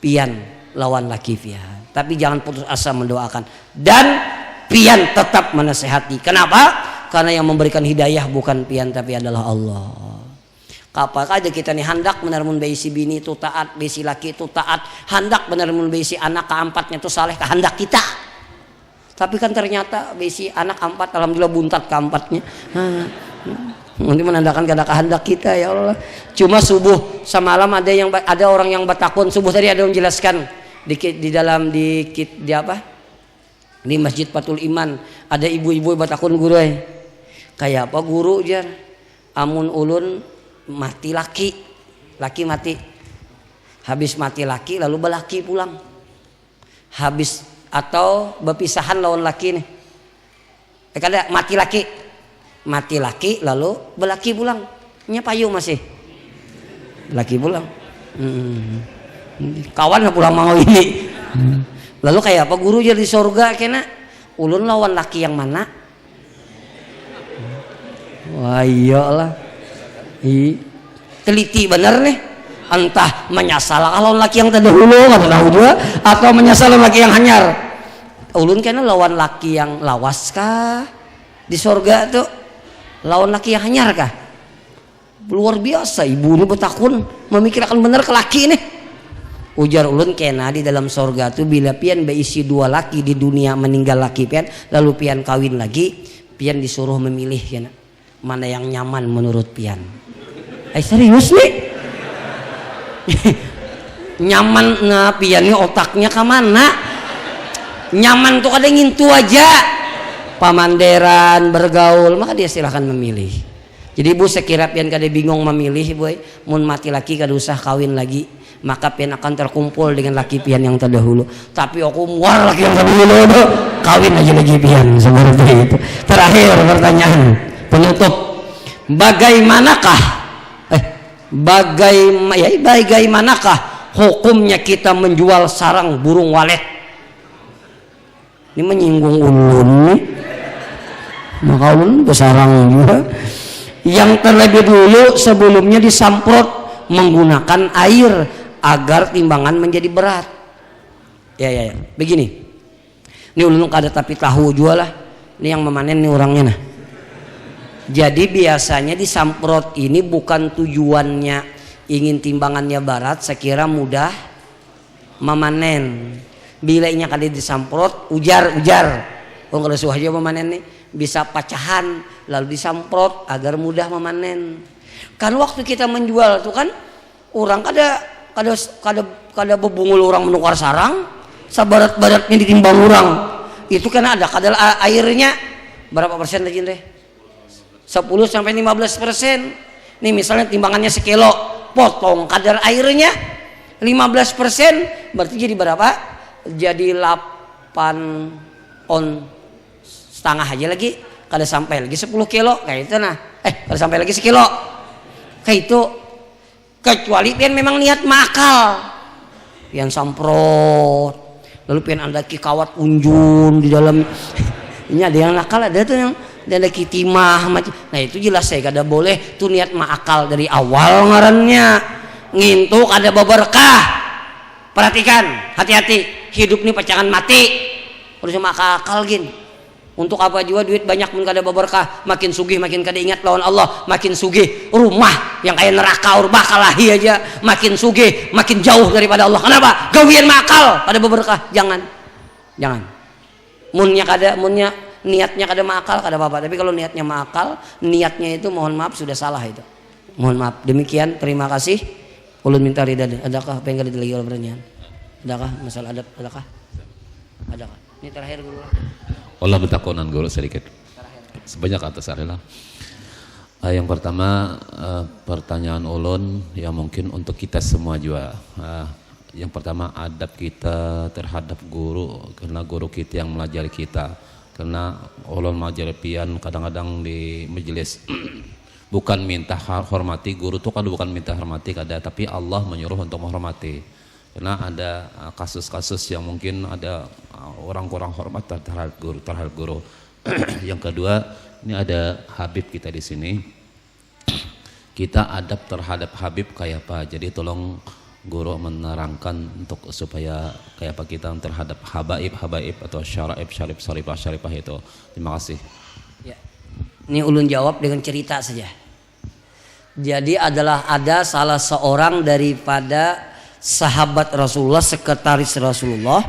pian lawan laki pian. Tapi jangan putus asa mendoakan dan pian tetap menasehati. Kenapa? Karena yang memberikan hidayah bukan pian tapi adalah Allah. Kapan aja kita nih hendak benar mun beisi bini itu taat, beisi laki itu taat, hendak benar mun beisi anak keempatnya itu saleh kehendak kita. Tapi kan ternyata beisi anak empat, alhamdulillah buntat keempatnya. Nanti menandakan kada kehendak kita ya Allah. Cuma subuh semalam ada orang yang batakun subuh tadi ada yang menjelaskan di dalam di apa di Masjid Fathul Iman ada ibu-ibu batakun guru kayak apa guru jar amun ulun mati laki mati habis mati laki lalu belaki pulang habis atau berpisahan lawan laki nih kada mati laki lalu belaki pulang nya payung masih laki pulang kawan pulang mau ini lalu kayak apa guru jadi surga kena ulun lawan laki yang mana wah iyalah teliti bener nih entah menyasal lawan laki yang terdahulu atau menyasal laki yang hanyar ulun kena lawan laki yang lawas kah di surga tuh lawan laki yang hanyar kah luar biasa ibu ini betakun memikirkan bener ke laki nih ujar ulun kena di dalam surga tuh bila pian berisi 2 laki di dunia meninggal laki pian lalu pian kawin lagi pian disuruh memilih kena mana yang nyaman menurut pian serius nih nyaman nah pian ini otaknya kemana nyaman tuh kadang ngintu aja pamanderan bergaul maka dia silahkan memilih. Jadi ibu sekira pian kada bingung memilih boy mun mati laki kada usah kawin lagi maka pian akan terkumpul dengan laki pian yang terdahulu. Tapi aku muar laki yang terdahulu kawin aja lagi pian seperti itu. Terakhir pertanyaan penutup bagaimanakah hukumnya kita menjual sarang burung walet? Ini menyinggung ulun nih. Maka ulun besarang juga. Yang terlebih dulu sebelumnya disamprot menggunakan air agar timbangan menjadi berat. Ya. Begini. Ini ulun kada tapi tahu jual lah. Ini yang memanen nih orangnya nah. Jadi biasanya disamprot ini bukan tujuannya ingin timbangannya berat, sekira mudah memanen. Bila inya kali disamprot ujar. Oh kalau suhaja memanen nih bisa pacahan lalu disamprot agar mudah memanen. Kan waktu kita menjual tuh kan orang kada bebungul orang menukar sarang sabarat-baratnya ditimbang orang itu karena ada kadal airnya berapa persen lagi deh 10-15%. Nih misalnya timbangannya sekilo potong kadar airnya 15% berarti jadi berapa? Jadi 8 on setengah aja lagi kada sampai lagi 10 kilo kayak itu nah kada sampai lagi sekilo kayak itu kecuali pian memang niat makal pian samprot, lalu pian ada kawat unjun di dalam. Ini ada yang nakal, ada tuh yang ada kitimah macam. Nah itu jelas saya kada boleh tuh niat ma'akal dari awal ngarannya. Ngintuk ada berkah. Perhatikan, hati-hati, hidup nih pacangan mati. Harus akal gin. Untuk apa juga duit banyak pun kada berkah, makin sugih makin kada ingat lawan Allah, makin sugih rumah yang kayak neraka urbah kalahi aja, makin sugih makin jauh daripada Allah. Kenapa? Gawian makal pada berkah. Jangan. Munnya niatnya kada makal kada apa-apa, tapi kalau niatnya makal, niatnya itu mohon maaf sudah salah itu. Mohon maaf. Demikian, terima kasih. Ulun minta ridha. Adakah apa yang kada lagi pertanyaan? Adakah masalah adab? Adakah? Ini terakhir guru. Allah betakonan guru sedikit. Sebanyak atas adalah yang pertama pertanyaan ulun yang mungkin untuk kita semua juga. Yang pertama adab kita terhadap guru, karena guru kita yang melajari kita. Karena ulun melajari pian kadang-kadang di majelis bukan minta hormati guru tuh kan bukan minta hormati kada, tapi Allah menyuruh untuk menghormati. Karena ada kasus-kasus yang mungkin ada orang kurang hormat terhadap guru. Yang kedua, ini ada Habib kita di sini. Kita adab terhadap Habib kayak apa? Jadi tolong guru menerangkan untuk supaya kayak apa kita terhadap habaib atau syarifah itu. Terima kasih. Ya. Ini ulun jawab dengan cerita saja. Jadi ada salah seorang daripada sahabat Rasulullah, sekretaris Rasulullah,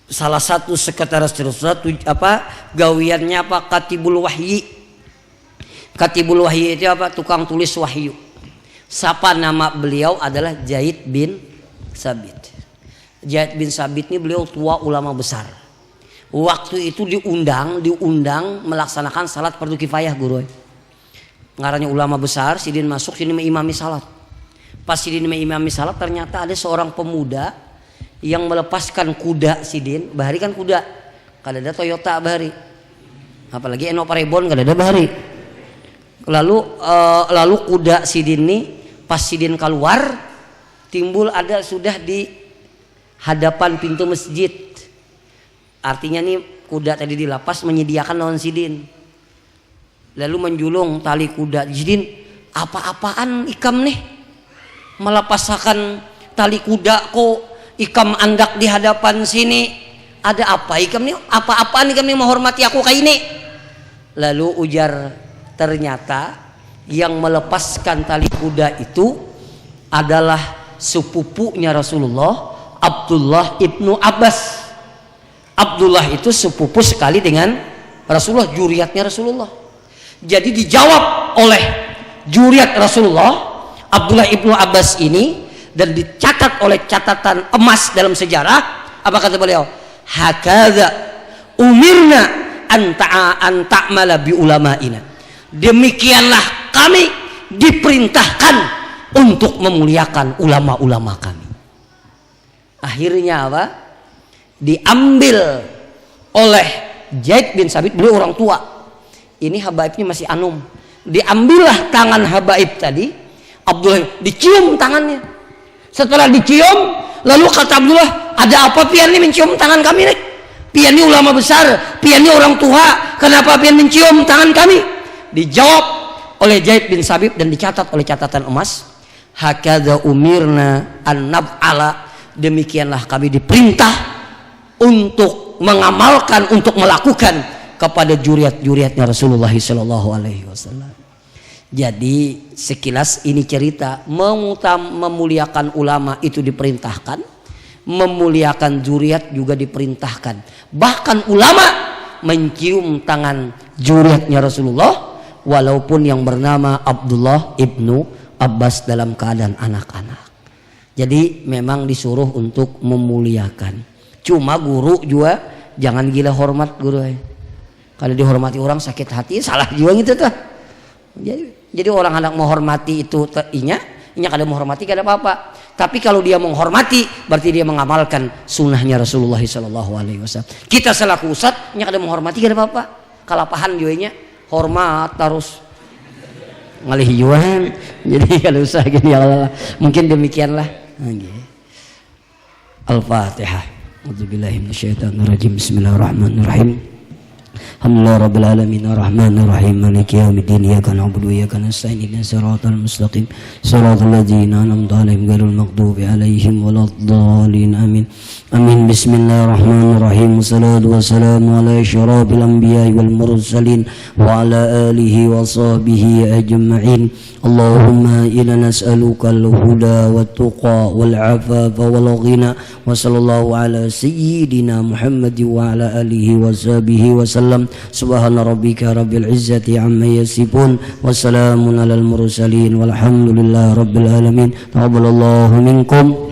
salah satu sekretaris Rasulullah gawiannya katibul wahyi. Katibul wahyi itu tukang tulis wahyu. Siapa nama beliau adalah Zaid bin Sabit. Zaid bin Sabit ini beliau tua ulama besar. Waktu itu diundang melaksanakan salat fardu kifayah guru. Ngarannya ulama besar, sidin masuk sini mengimami salat. Pas sidin mengimami salat ternyata ada seorang pemuda yang melepaskan kuda sidin, bahari kan kuda. Kada ada Toyota bahari. Apalagi Eno Parebon kada ada bahari. Lalu kuda sidin ini pas sidin keluar timbul ada sudah di hadapan pintu masjid. Artinya nih kuda tadi dilepas menyediakan lawan sidin. Lalu menjulung tali kuda sidin, apa-apaan ikam nih? Melepaskan tali kuda kok ikam andak di hadapan sini. Ada apa ikam nih? Apa-apaan ikam nih menghormati aku kayak ini? Lalu ujar, ternyata yang melepaskan tali kuda itu adalah sepupunya Rasulullah, Abdullah ibnu Abbas. Abdullah itu sepupu sekali dengan Rasulullah, juriatnya Rasulullah. Jadi dijawab oleh juriat Rasulullah Abdullah ibnu Abbas ini dan dicatat oleh catatan emas dalam sejarah. Apa kata beliau? Hakadha umirna an ta'mala bi ulama'ina. Demikianlah kami diperintahkan untuk memuliakan ulama-ulama kami. Akhirnya apa? Diambil oleh Zaid bin Sabit, beliau orang tua. Ini habaibnya masih anum. Diambillah tangan habaib tadi, Abdullah dicium tangannya. Setelah dicium, lalu kata Abdullah, ada apa pian ini mencium tangan kami nih? Pian ini ulama besar, pian ini orang tua, kenapa pian mencium tangan kami? Dijawab oleh Zaid bin Sabit dan dicatat oleh catatan emas. Hakadha umirna an nab'ala, demikianlah kami diperintah untuk mengamalkan, untuk melakukan kepada juriat-juriatnya Rasulullah SAW. Jadi sekilas ini cerita memuliakan ulama itu diperintahkan, memuliakan juriat juga diperintahkan. Bahkan ulama mencium tangan juriatnya Rasulullah walaupun yang bernama Abdullah ibnu Abbas dalam keadaan anak-anak. Jadi memang disuruh untuk memuliakan. Cuma guru juga jangan gila hormat guru. Kalau dihormati orang sakit hati salah juga gitu tuh. Jadi orang anak menghormati itu inya kada menghormati kada apa-apa. Tapi kalau dia menghormati berarti dia mengamalkan sunnahnya Rasulullah SAW. Kita selaku ustaz nya kada menghormati kada apa-apa. Kalapahan juga nya hormat terus ngalih jualan. Jadi kalau usah gini ya Allah. Mungkin demikianlah. Al-Fatihah. A'udzubillahi minasyaitonirrajim. Bismillahirrahmanirrahim. Alhamdulillah rabbil alamin arrahmanir rahim maliki yaumiddin iyyaka na'budu wa iyyaka nasta'in ihdinas siratal mustaqim siratal ladzina an'amta 'alaihim ghairil maghdubi 'alaihim waladdallin amin. Amin. Bismillahirrahmanirrahim. Wassalatu wassalamu ala asyrafil anbiya'i wal mursalin wa ala alihi wa sahbihi ajma'in. Allahumma inna nas'aluka al-huda wat tuqa wal 'afafa wal ghina wa sallallahu ala sayyidina Muhammad wa ala alihi wa sahbihi wa sallam. Subhana rabbika rabbil izzati amma yasifun wa salamun alal mursalin walhamdulillahi rabbil alamin. Taqabbalallahu minkum.